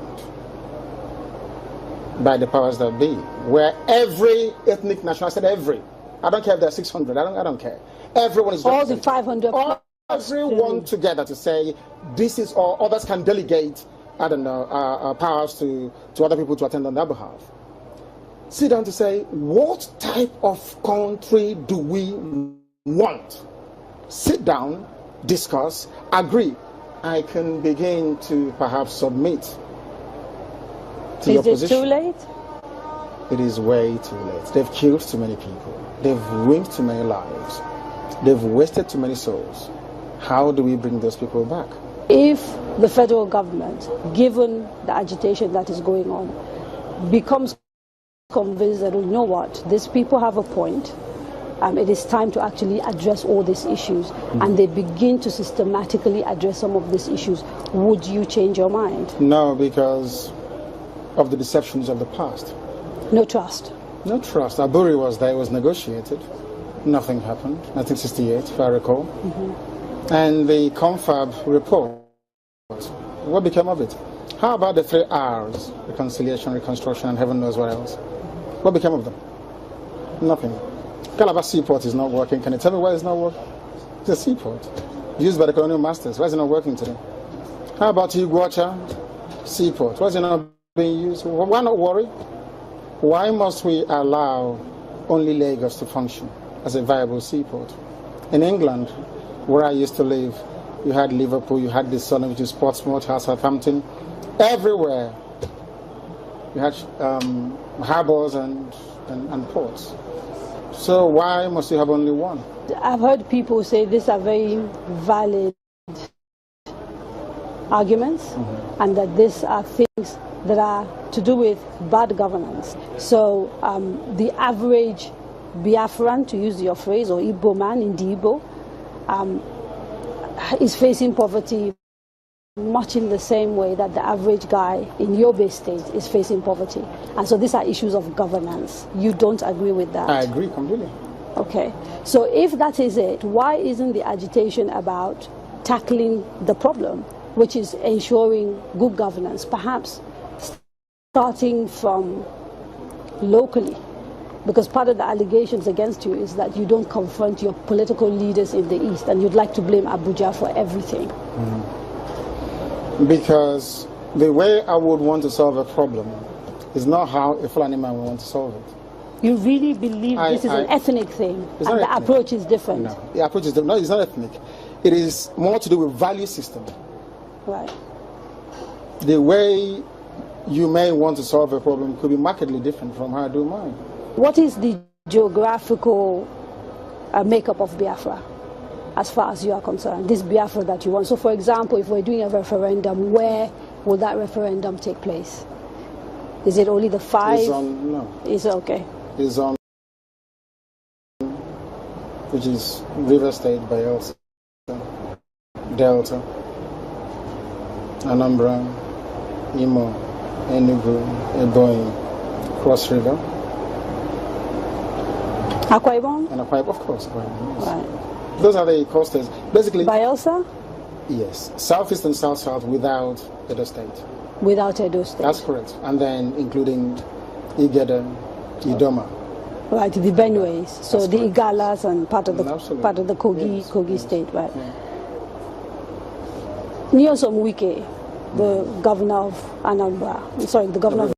by the powers that be, where every ethnic national, I said every, I don't care if there are 600, I don't care. Everyone is all the 500. Everyone together to say this is all. Others can delegate, I don't know, powers to other people to attend on their behalf. Sit down to say, what type of country do we want? Sit down, discuss, agree. I can begin to perhaps submit to your position. Is it too late? It is way too late. They've killed too many people. They've ruined too many lives. They've wasted too many souls. How do we bring those people back? If the federal government, given the agitation that is going on, becomes convinced that, you know what, these people have a point, it is time to actually address all these issues, and they begin to systematically address some of these issues, would you change your mind? No, because of the deceptions of the past. No trust? No trust. Aburi was there, it was negotiated. Nothing happened, 1968, if I recall. And the confab report, what became of it? How about the 3 R's, reconciliation, reconstruction, and heaven knows what else? What became of them? Nothing. Calabar Seaport is not working. Can you tell me why it's not working? It's a seaport used by the colonial masters. Why is it not working today? How about Iguacha Seaport? Why is it not being used? Why not worry? Why must we allow only Lagos to function as a viable seaport? In England, where I used to live, you had Liverpool, you had this Sunderland, which is Portsmouth, Southampton. Everywhere you had harbors and ports. So why must you have only one? I've heard people say these are very valid arguments, and that these are things that are to do with bad governance. So the average Biafran, to use your phrase, or Igbo man in the Igbo, is facing poverty much in the same way that the average guy in Yobe State is facing poverty. And so these are issues of governance. You don't agree with that? I agree completely. Okay. So if that is it, why isn't the agitation about tackling the problem, which is ensuring good governance, perhaps starting from locally? Because part of the allegations against you is that you don't confront your political leaders in the East, and you'd like to blame Abuja for everything. Because the way I would want to solve a problem is not how a Fulani man would want to solve it. You really believe this is an ethnic thing, and the ethnic. approach is different? No, the approach is different. No, it's not ethnic. It is more to do with value system. Right. The way you may want to solve a problem could be markedly different from how I do mine. What is the geographical makeup of Biafra, as far as you are concerned, this Biafra that you want? So, for example, if we're doing a referendum, where will that referendum take place? Is it only the 5? No. Is it okay? It's on, which is River State, Bayelsa, Delta, Anambra, Imo, Enugu, Ebonyi, Cross River. Akwa Ibom? And Akwa Ibom, of course. Akwa Ibom, yes. Right. Those are the coasters. Basically, Bayelsa? Yes. Southeast and South-South without Edo State. Without Edo State. That's correct. And then including Igede, Idoma. Right, the Benues. So That's the correct. Igalas and part of the Kogi, Yes, Kogi yes. State, right? Yeah. Nyesom Wike, the governor of Anambra. Sorry, the governor of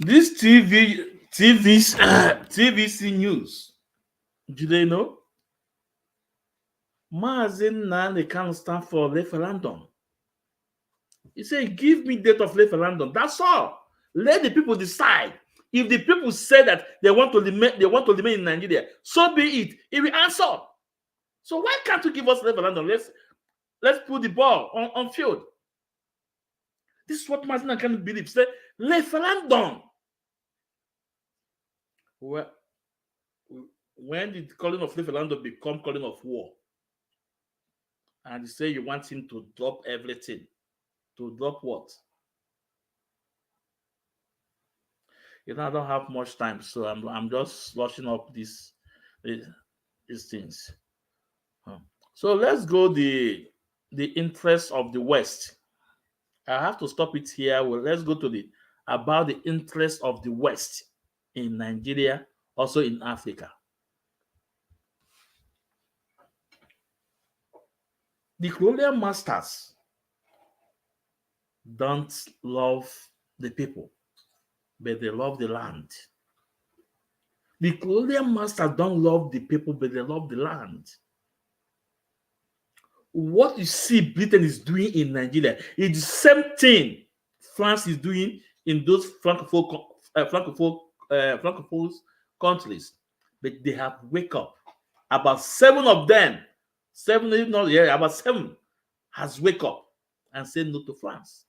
This TVC news, do they know? Mazin Nani can't stand for referendum. He said, give me date of referendum. That's all. Let the people decide. If the people say that they want to remain in Nigeria, so be it. He will answer. So why can't you give us referendum? Let's put the ball on field. This is what Mazin can believe. Say referendum. Well, when did calling of referendum become calling of war? And you say you want him to drop everything. To drop what? You know, I don't have much time, so I'm just rushing up these things. So let's go the interest of the West. I have to stop it here. Well, let's go to about the interest of the West in Nigeria, also in Africa. The colonial masters don't love the people, but they love the land. The colonial masters don't love the people, but they love the land. What you see Britain is doing in Nigeria is the same thing France is doing in those francophone countries, but they have wake up. About 7 of them, 7, if not, yeah, about 7 has wake up and said no to France.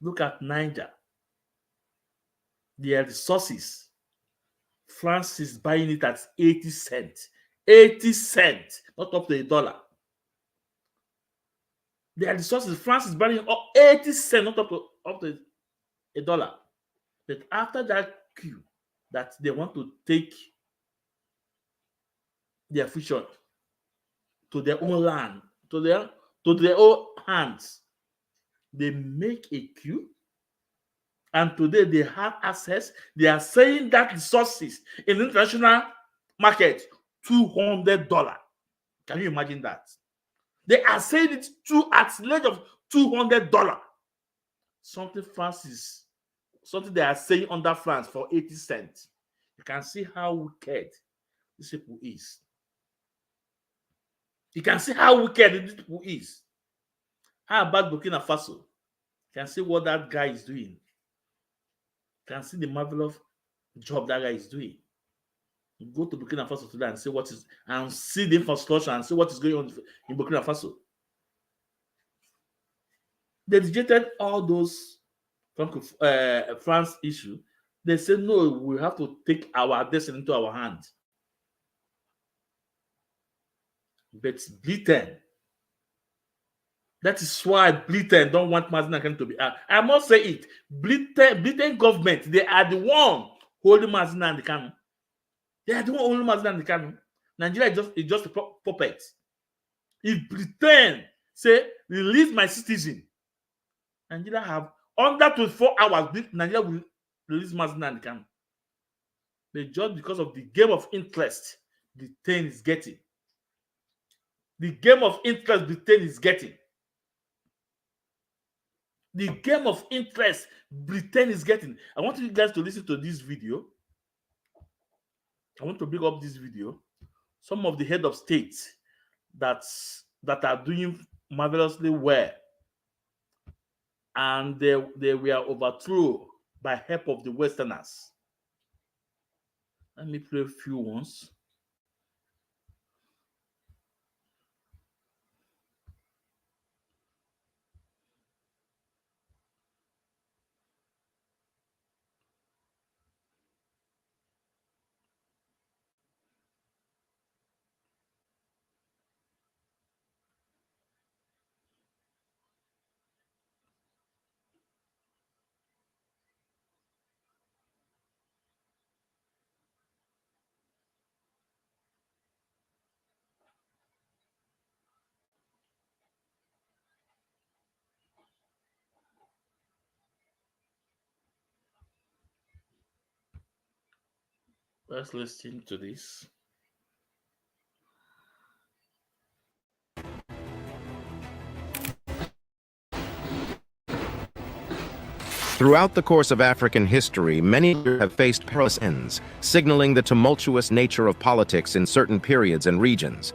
Look at Niger. Their resources. France is buying it at 80 cents. 80 cents, not up to $1. Their resources, France is buying up 80 cents, not up to $1. But after that coup, that they want to take their future to their own land, to their own hands, they make a coup. And today they have access. They are saying that resources in the international market, $200. Can you imagine that? They are saying it at the rate of $200. Something they are saying under France for 80 cents. You can see how wicked this people is. You can see how wicked this people is. How about Burkina Faso? You can see what that guy is doing. You can see the marvelous job that guy is doing. You go to Burkina Faso today and see the infrastructure and see what is going on in Burkina Faso. They rejected all those France issue. They said, no, we have to take our destiny into our hands. But Britain, that is why Britain don't want Mazin Akanu to be out. I must say it. Britain government, they are the one holding Mazin Akanu. They are the one holding Mazin Akanu. Nigeria is just a puppet. If Britain say, release my citizen, Nigeria have under 24 hours, Nigeria will release Mazin Akanu. But just because of the game of interest Britain is getting. The game of interest Britain is getting. The game of interest Britain is getting. I want you guys to listen to this video. I want to bring up this video. Some of the head of states that are doing marvelously well, and they were overthrown by help of the Westerners. Let me play a few ones. Let's listen to this. Throughout the course of African history, many have faced perilous ends, signaling the tumultuous nature of politics in certain periods and regions.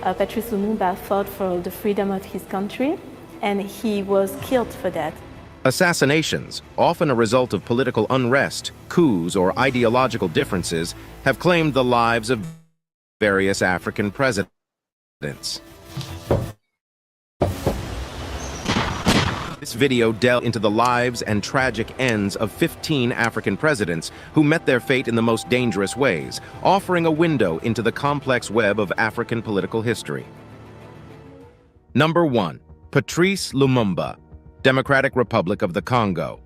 Patrice Lumumba fought for the freedom of his country, and he was killed for that. Assassinations, often a result of political unrest, coups, or ideological differences, have claimed the lives of various African presidents. This video delved into the lives and tragic ends of 15 African presidents who met their fate in the most dangerous ways, offering a window into the complex web of African political history. Number 1. Patrice Lumumba, Democratic Republic of the Congo.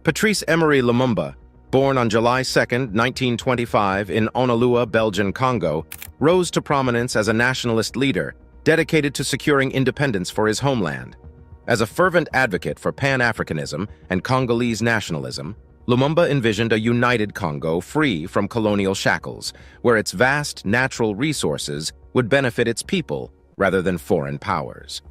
Patrice Emery Lumumba, born on July 2, 1925 in Onalua, Belgian Congo, rose to prominence as a nationalist leader dedicated to securing independence for his homeland. As a fervent advocate for Pan-Africanism and Congolese nationalism, Lumumba envisioned a united Congo free from colonial shackles, where its vast natural resources would benefit its people rather than foreign powers.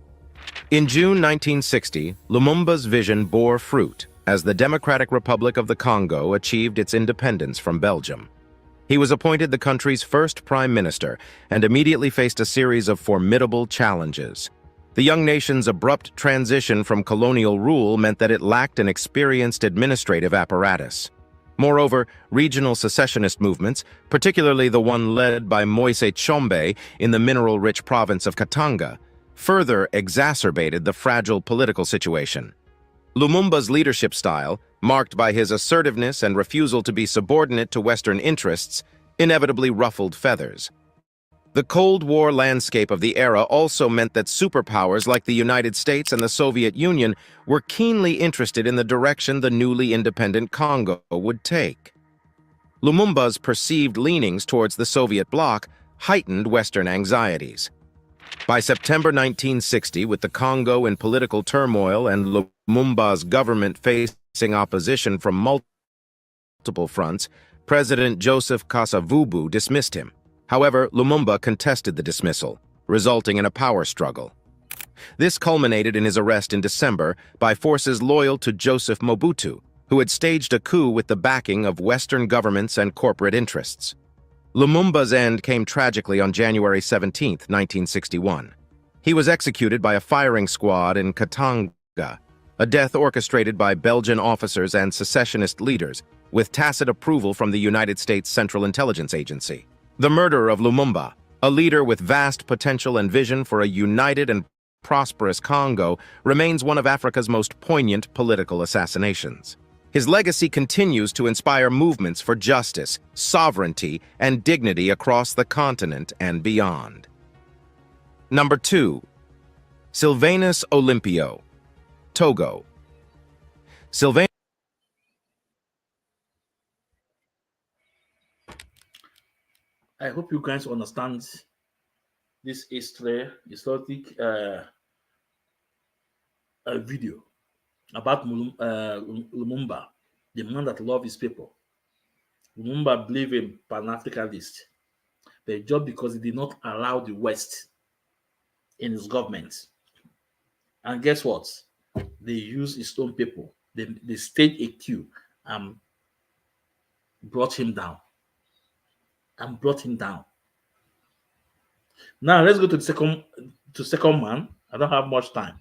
In June 1960, Lumumba's vision bore fruit as the Democratic Republic of the Congo achieved its independence from Belgium. He was appointed the country's first prime minister and immediately faced a series of formidable challenges. The young nation's abrupt transition from colonial rule meant that it lacked an experienced administrative apparatus. Moreover, regional secessionist movements, particularly the one led by Moise Tshombe in the mineral-rich province of Katanga, further exacerbated the fragile political situation. Lumumba's leadership style, marked by his assertiveness and refusal to be subordinate to Western interests, inevitably ruffled feathers. The Cold War landscape of the era also meant that superpowers like the United States and the Soviet Union were keenly interested in the direction the newly independent Congo would take. Lumumba's perceived leanings towards the Soviet bloc heightened Western anxieties. By September 1960, with the Congo in political turmoil and Lumumba's government facing opposition from multiple fronts, President Joseph Kasavubu dismissed him. However, Lumumba contested the dismissal, resulting in a power struggle. This culminated in his arrest in December by forces loyal to Joseph Mobutu, who had staged a coup with the backing of Western governments and corporate interests. Lumumba's end came tragically on January 17, 1961. He was executed by a firing squad in Katanga, a death orchestrated by Belgian officers and secessionist leaders, with tacit approval from the United States Central Intelligence Agency. The murder of Lumumba, a leader with vast potential and vision for a united and prosperous Congo, remains one of Africa's most poignant political assassinations. His legacy continues to inspire movements for justice, sovereignty, and dignity across the continent and beyond. Number 2. Sylvanus Olympio, Togo. Sylvanus I hope you guys understand this historic video about Lumumba, the man that loved his people. Lumumba believed in Pan-Africanist, but just because he did not allow the West in his government. And guess what? They used his own people. They staged a coup and brought him down. Now let's go to the second man. I don't have much time.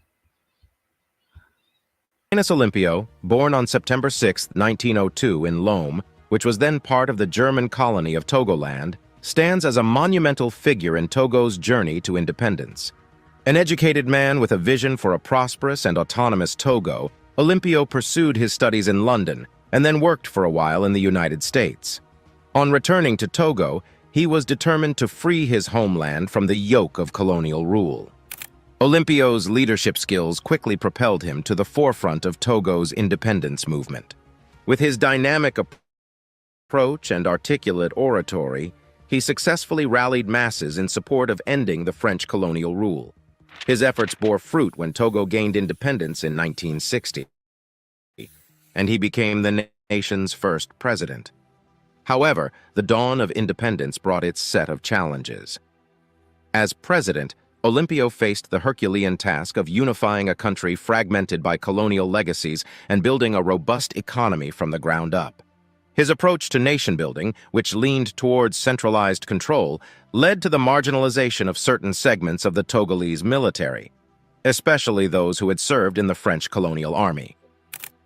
Sylvanus Olympio, born on September 6, 1902 in Lome, which was then part of the German colony of Togoland, stands as a monumental figure in Togo's journey to independence. An educated man with a vision for a prosperous and autonomous Togo, Olympio pursued his studies in London and then worked for a while in the United States. On returning to Togo, he was determined to free his homeland from the yoke of colonial rule. Olympio's leadership skills quickly propelled him to the forefront of Togo's independence movement. With his dynamic approach and articulate oratory, he successfully rallied masses in support of ending the French colonial rule. His efforts bore fruit when Togo gained independence in 1960, and he became the nation's first president. However, the dawn of independence brought its set of challenges. As president, Olympio faced the Herculean task of unifying a country fragmented by colonial legacies and building a robust economy from the ground up. His approach to nation-building, which leaned towards centralized control, led to the marginalization of certain segments of the Togolese military, especially those who had served in the French colonial army.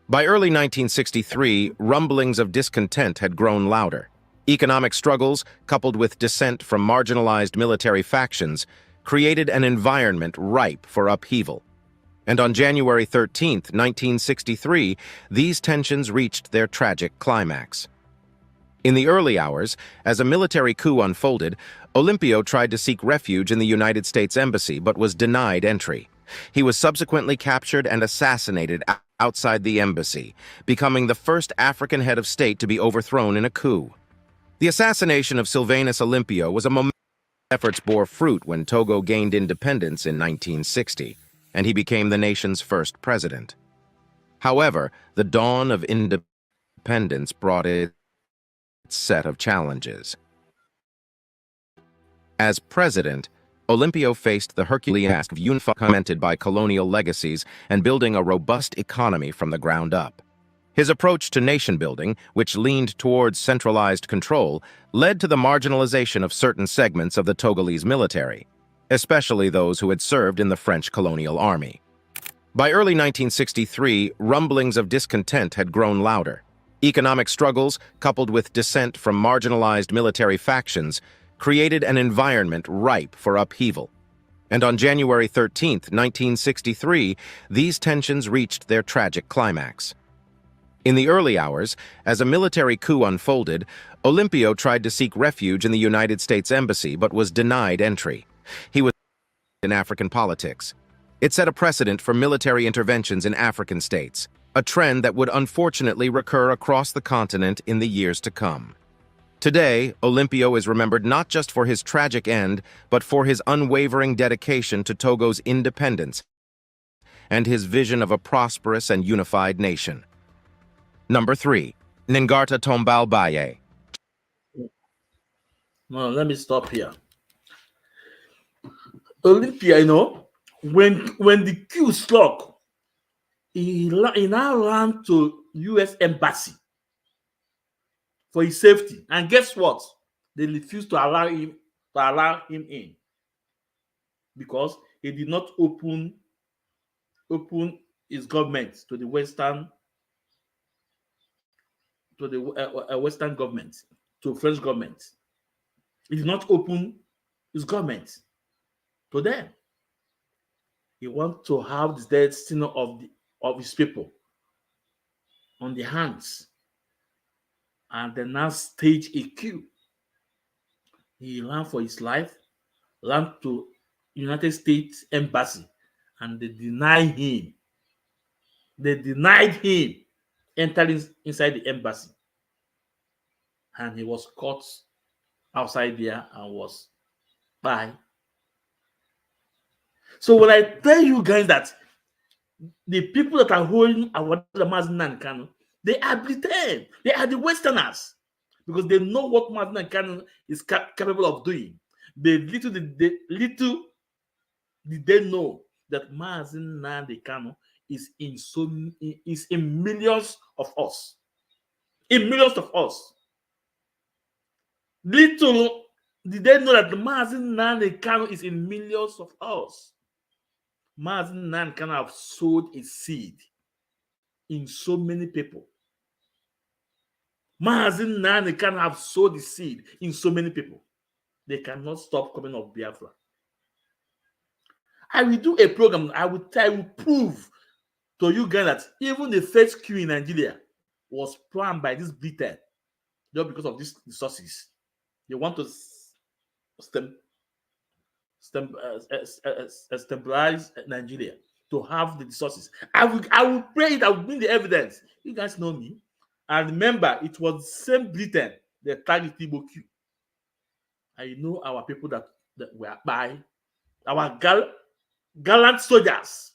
By early 1963, rumblings of discontent had grown louder. Economic struggles, coupled with dissent from marginalized military factions, created an environment ripe for upheaval. And on January 13, 1963, these tensions reached their tragic climax. In the early hours, as a military coup unfolded, Olympio tried to seek refuge in the United States Embassy but was denied entry. He was subsequently captured and assassinated outside the embassy, becoming the first African head of state to be overthrown in a coup. The assassination of Sylvanus Olympio was a moment. Efforts bore fruit when Togo gained independence in 1960, and he became the nation's first president. However, the dawn of independence brought its set of challenges. As president, Olympio faced the Herculean task of unifying by colonial legacies and building a robust economy from the ground up. His approach to nation-building, which leaned towards centralized control, led to the marginalization of certain segments of the Togolese military, especially those who had served in the French colonial army. By early 1963, rumblings of discontent had grown louder. Economic struggles, coupled with dissent from marginalized military factions, created an environment ripe for upheaval. And on January 13, 1963, these tensions reached their tragic climax. In the early hours, as a military coup unfolded, Olympio tried to seek refuge in the United States Embassy but was denied entry. He was in African politics. It set a precedent for military interventions in African states, a trend that would unfortunately recur across the continent in the years to come. Today, Olympio is remembered not just for his tragic end, but for his unwavering dedication to Togo's independence and his vision of a prosperous and unified nation. Number 3, Ngarta Tombal Baye. No, let me stop here. Olympia, when the coup struck, he now ran to U.S. Embassy for his safety. And guess what? They refused to allow him in because he did not open his government to the Western government, to French government. He did not open his government to them. He wants to have the destiny of his people on the hands, and then now stage a coup. He ran for his life, ran to United States Embassy, and they denied him. They denied him entering inside the embassy, and he was caught outside there and was by. So when I tell you guys that the people that are holding our Mazi Nnamdi Kanu, they are Britain. They are the Westerners, because they know what Mazi Nnamdi Kanu is capable of doing. Little did they know that Mazi Nnamdi Kanu is in millions of us. In millions of us. Little did they know that Mazi Nnamdi Kanu is in millions of us. Mazi Nnamdi Kanu have sowed a seed in so many people. Mazi Nnamdi Kanu have sowed the seed in so many people. They cannot stop coming of Biafra. I will do a program. I will prove to you guys that even the first coup in Nigeria was planned by this Britain, just because of these resources. They want to stabilize Nigeria to have the resources. I will pray it. I will bring the evidence. You guys know me. And remember, it was the same Britain that targeted Igbo coup. I know our people that were by our gallant soldiers,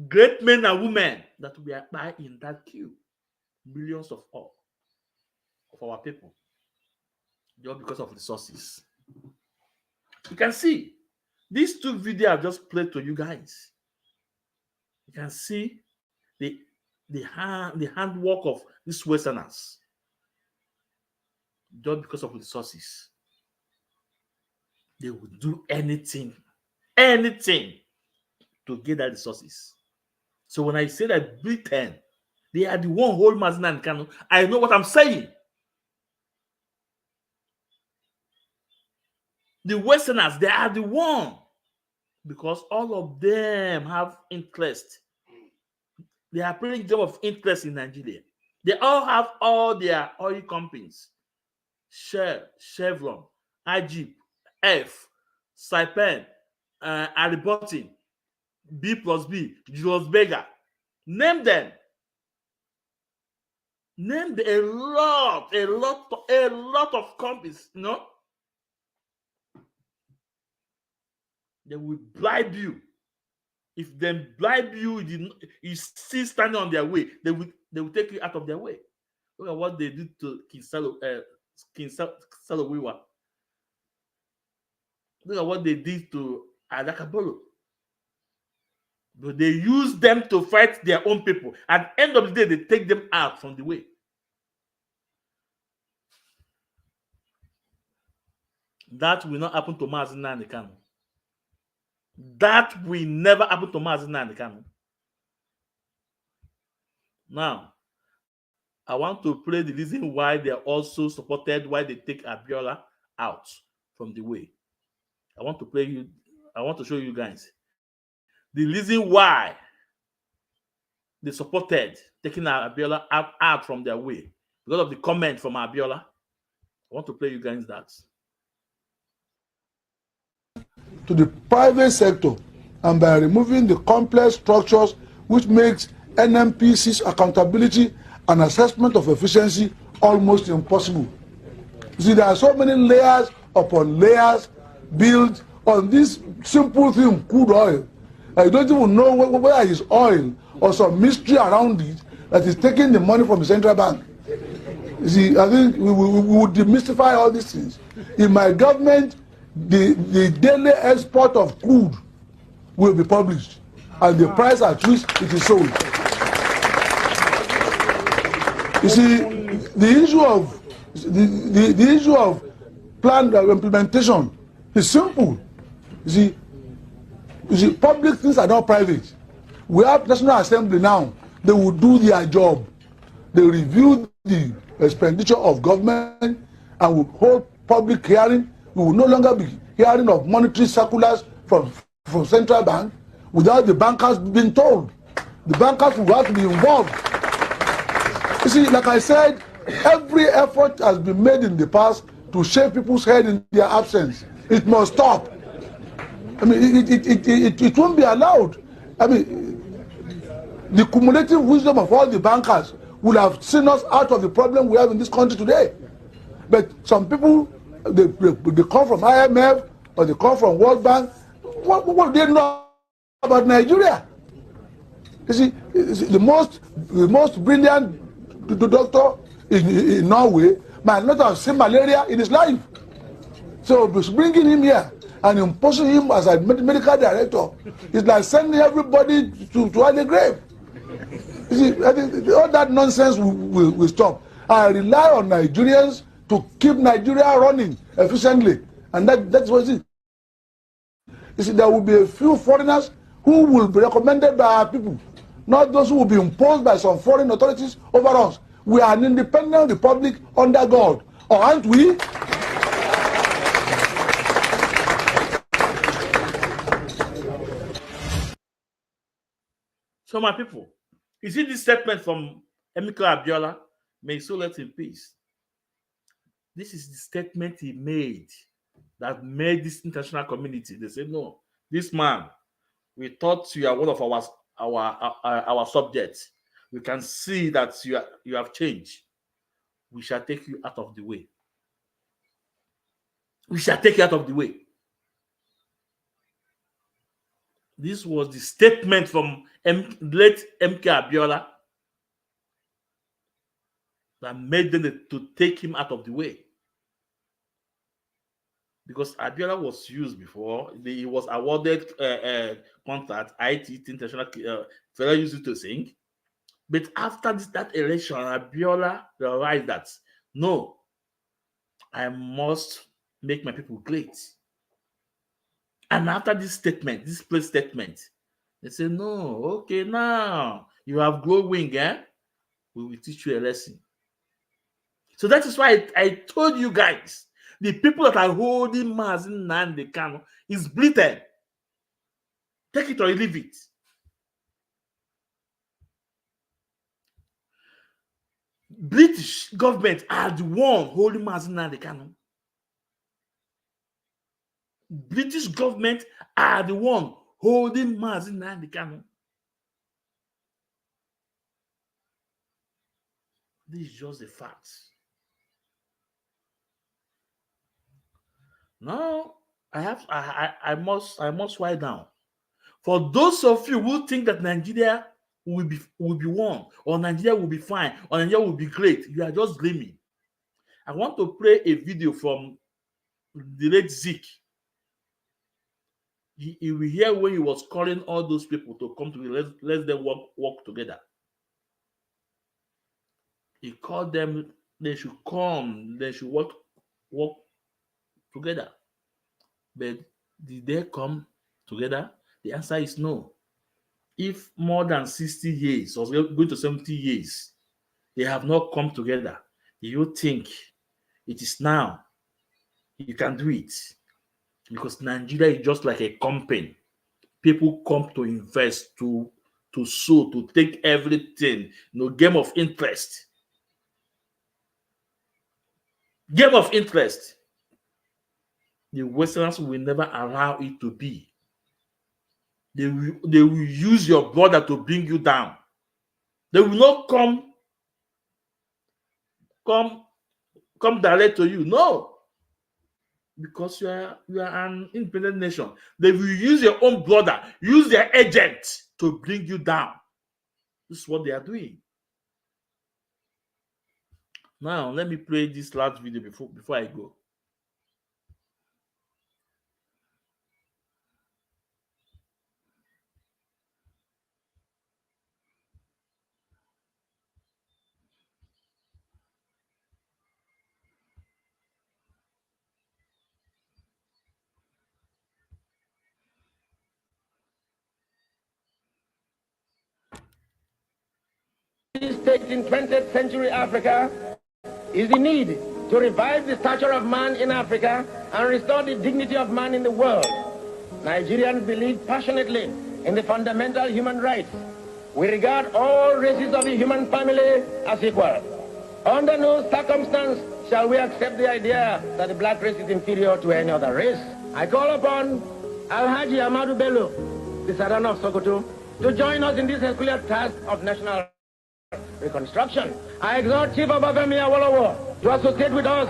great men and women that were by in that queue. Millions of all. of our people just because of resources. You can see these two videos I've just played to you guys. You can see the handwork of these Westerners just because of resources. They would do anything to get that resources. So when I say that Britain, they are the one whole Mazina and Kano, I know what I'm saying. The Westerners, they are the one, because all of them have interest. They are playing job of interest in Nigeria. They all have all their oil companies: Shell, Chevron, Egypt, F, Saipem, Alibotin, B+B, Julius Berger. Name them. Name a lot of companies. You know, they will bribe you. If they bribe you, you still standing on their way, they will take you out of their way. Look at what they did to King Salowiwa. Look at what they did to Adakabolo. But they use them to fight their own people. At the end of the day, they take them out from the way. That will not happen to Mazina and Kano. That will never happen to Mazina and Kano. Now, I want to play the reason why they are also supported, why they take Abiola out from the way. I want to show you guys the reason why they supported taking Abiola out from their way, because of the comment from Abiola. I want to play you guys that. To the private sector, and by removing the complex structures which makes NMPC's accountability and assessment of efficiency almost impossible. You see, there are so many layers upon layers built on this simple thing, crude oil. I don't even know whether it's oil or some mystery around it that is taking the money from the central bank. You see, I think we would demystify all these things. In my government, the daily export of crude will be published, and the price at which it is sold. You see, the issue of planned implementation is simple. You see, public things are not private. We have National Assembly now. They will do their job. They review the expenditure of government and will hold public hearing. We will no longer be hearing of monetary circulars from central bank without the bankers being told. The bankers will have to be involved. You see, like I said, every effort has been made in the past to shave people's head in their absence. It must stop. I mean, it won't be allowed. I mean, the cumulative wisdom of all the bankers would have seen us out of the problem we have in this country today. But some people, they come from IMF or they come from World Bank. What do they know about Nigeria? You see, the most brilliant doctor in Norway might not have seen malaria in his life. So bringing him here and imposing him as a medical director is like sending everybody to the grave. You see, I think all that nonsense will stop. I rely on Nigerians to keep Nigeria running efficiently, and that's what it is. You see, there will be a few foreigners who will be recommended by our people, not those who will be imposed by some foreign authorities over us. We are an independent republic under God, or aren't we? So my people, you see this statement from Emeka Abiola, may his soul rest in peace. This is the statement he made that made this international community. They say, no, this man, we thought you are one of our subjects. We can see that you have changed. We shall take you out of the way. We shall take you out of the way. This was the statement from late Emeka Abiola. that made them to take him out of the way. Because Abiola was used before, he was awarded contract, IT International Federal used it to sing. But after that election, Abiola realized that no, I must make my people great. And after this statement, this play statement, they say, no, okay, now you have glowing, we will teach you a lesson. So that is why I told you guys, the people that are holding Mazi Nnamdi Kanu is Britain. Take it or leave it. British government are the one holding Mazi Nnamdi Kanu. British government are the one holding Mazi Nnamdi Kanu. This is just the facts. Now I must write down. For those of you who think that Nigeria will be one, or Nigeria will be fine, or Nigeria will be great, you are just dreaming. I want to play a video from the late Zik. You will hear when he was calling all those people to come to let them work together. He called them, they should come, they should work together. But did they come together? The answer is no. If more than 60 years or going to 70 years, they have not come together, do you think it is now you can do it? Because Nigeria is just like a company. People come to invest, to sow, to take everything. Game of interest. Game of interest. The Westerners will never allow it to be. They will use your brother to bring you down. They will not come direct to you. No. Because you are an independent nation. They will use your own brother, use their agent to bring you down. This is what they are doing. Now, let me play this last video before I go. State in 20th century Africa is the need to revive the stature of man in Africa and restore the dignity of man in the world. Nigerians believe passionately in the fundamental human rights. We regard all races of the human family as equal. Under no circumstance shall we accept the idea that the black race is inferior to any other race. I call upon Alhaji Amadou Bello, the Sultan of Sokoto, to join us in this Herculean task of national reconstruction. I exhort Chief Obafemi Awolowo to associate with us.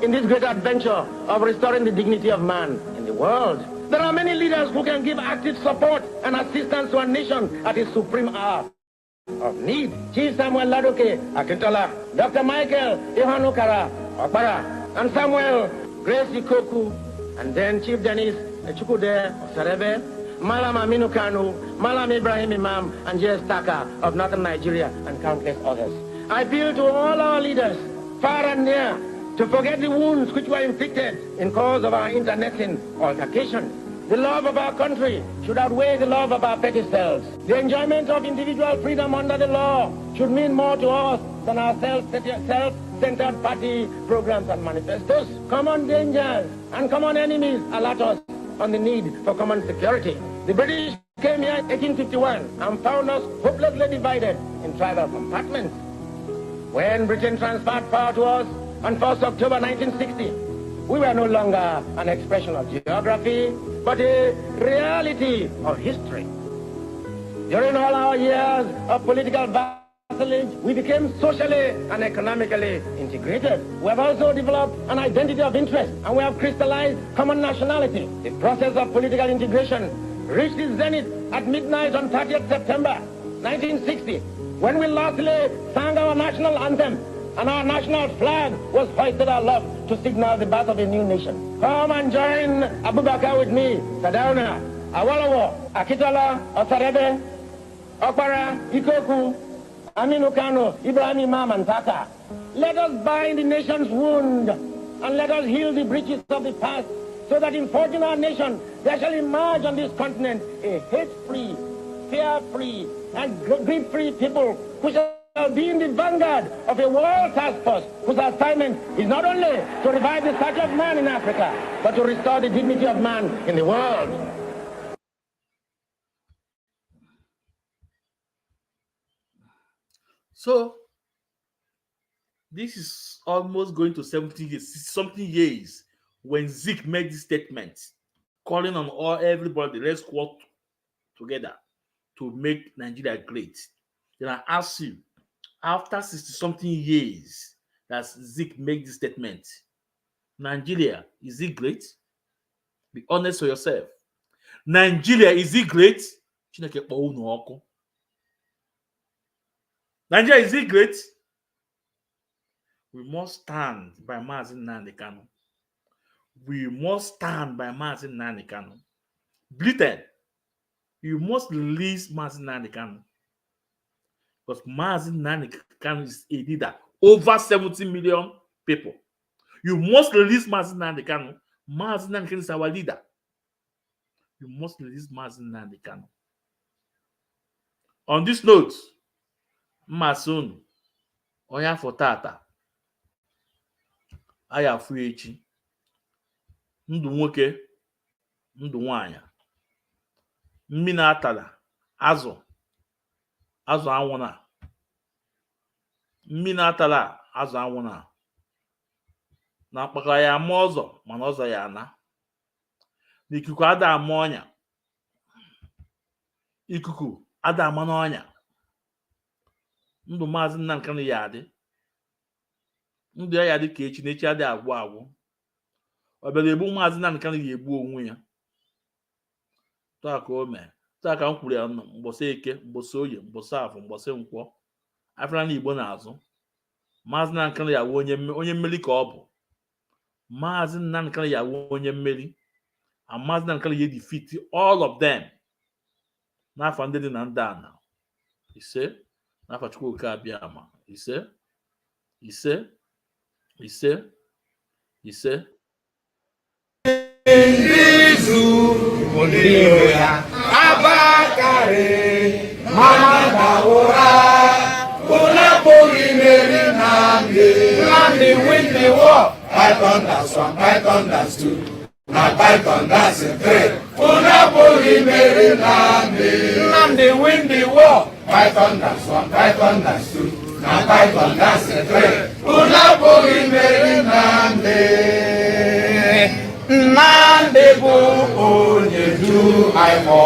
In this great adventure of restoring the dignity of man in the world. There are many leaders who can give active support and assistance to a nation at its supreme hour of need. Chief Samuel Ladoke Akintola, Dr. Michael Ihanukara Okpara, and Samuel Grace Ikoku, and then Chief Dennis Chukwude Sarebe, Malam Aminu Kanu, Malam Ibrahim Imam, and J.S. Taka of Northern Nigeria, and countless others. I appeal to all our leaders, far and near, to forget the wounds which were inflicted in cause of our internecine altercation. The love of our country should outweigh the love of our petty selves. The enjoyment of individual freedom under the law should mean more to us than our self-centered party programs and manifestos. Common dangers and common enemies alert us on the need for common security. The British came here in 1851 and found us hopelessly divided in tribal compartments. When Britain transferred power to us on 1st October 1960, we were no longer an expression of geography, but a reality of history. During all our years of political vassalage, we became socially and economically integrated. We have also developed an identity of interest, and we have crystallized common nationality. The process of political integration reached its zenith at midnight on 30th September 1960, when we lastly sang our national anthem and our national flag was hoisted aloft to signal the birth of a new nation. Come and join Abubakar with me, Sardauna, Awolowo, Akintola, Osadebe, Okpara, Ikoku, Aminu Kano, Ibrahim Imam, and Tata. Let us bind the nation's wound and let us heal the breaches of the past, so that in forging our nation, there shall emerge on this continent a hate-free, fear-free, and greed-free people who shall be in the vanguard of a world task force whose assignment is not only to revive the stature of man in Africa, but to restore the dignity of man in the world. So, this is almost going to 70 years, something years, when Zik made this statement, calling on everybody, let's work together to make Nigeria great. Then I ask you, after 60-something years that Zik made this statement, Nigeria, is it great? Be honest with yourself. Nigeria, is it great? Nigeria, is it great? We must stand by Mazi Nnamdi Kanu. We must stand by Mazi Nnamdi Kanu. Britain, you must release Mazi Nnamdi Kanu. Because Mazi Nnamdi Kanu is a leader. Over 70 million people. You must release Mazi Nnamdi Kanu. Mazi Nnamdi Kanu is our leader. You must release Mazi Nnamdi Kanu. On this note, Masun, Oya for Tata, Aya Fuechi, Ndu nwoke, Ndu nwanyị, mmiri atala, azụ anwụna, mmiri atala, azụ anwụna, na mkpaka ya ama ọzọ, mana ọzọ ya ana, n'ikuku ada ama ọnya, ikuku ada ama n'ọnya, ndụ Maazị Nnamdi Kanu ya adị, ndụ ya adị ka echi n'echi adị agwụ agwụ. Ọ bịara egbu Maazị Nnamdi Kanu ya egbu onwe ya. Taa ka o mee, taa ka m kwuru ya mgbọsị eke, mgbọsị oye, mgbọsị afọ, mgbọsị nkwọ, afịara na Igbo n'azụ. Maazị Nnamdi Kanu ya wụ onye mmeri ka ọ bụ. Maazị Nnamdi Kanu ya wụ onye mmeri. And Maazị Nnamdi Kanu ya defeat all of them. N'afọ ndị dị na ndị ana. Ise, n'afọ Chukwuka Abịama. Ise. Izu Odiroya Abakare Mamandawora Unapoli Meri Nnamdi win the war. Python that's one, Python that's two. Now Python that's a three. Unapoli Meri Nnamdi win the war. Python that's one, Python that's two. Now Python that's a three. Unapoli Meri Nnamdi bụ onye du aịmọ,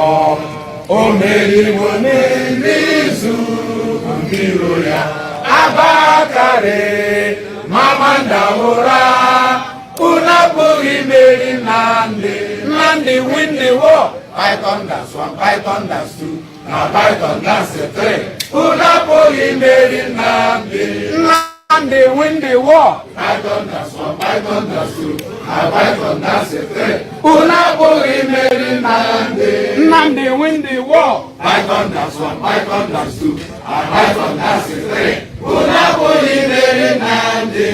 o meriwo n'izu mbiro ya. Abakare Mamandawora, unu apụghị imeri Nnamdi win the war. Python that's one, Python that's two, now Python that's a three. Unu apụghị imeri Nnamdi win the war. Python that's one, Python that's two, now Python that's a three. Unu apụghị imeri Nnamdi win the war. Python that's one, Python that's two, now Python that's a three. Unu apụghị imeri Nnamdi.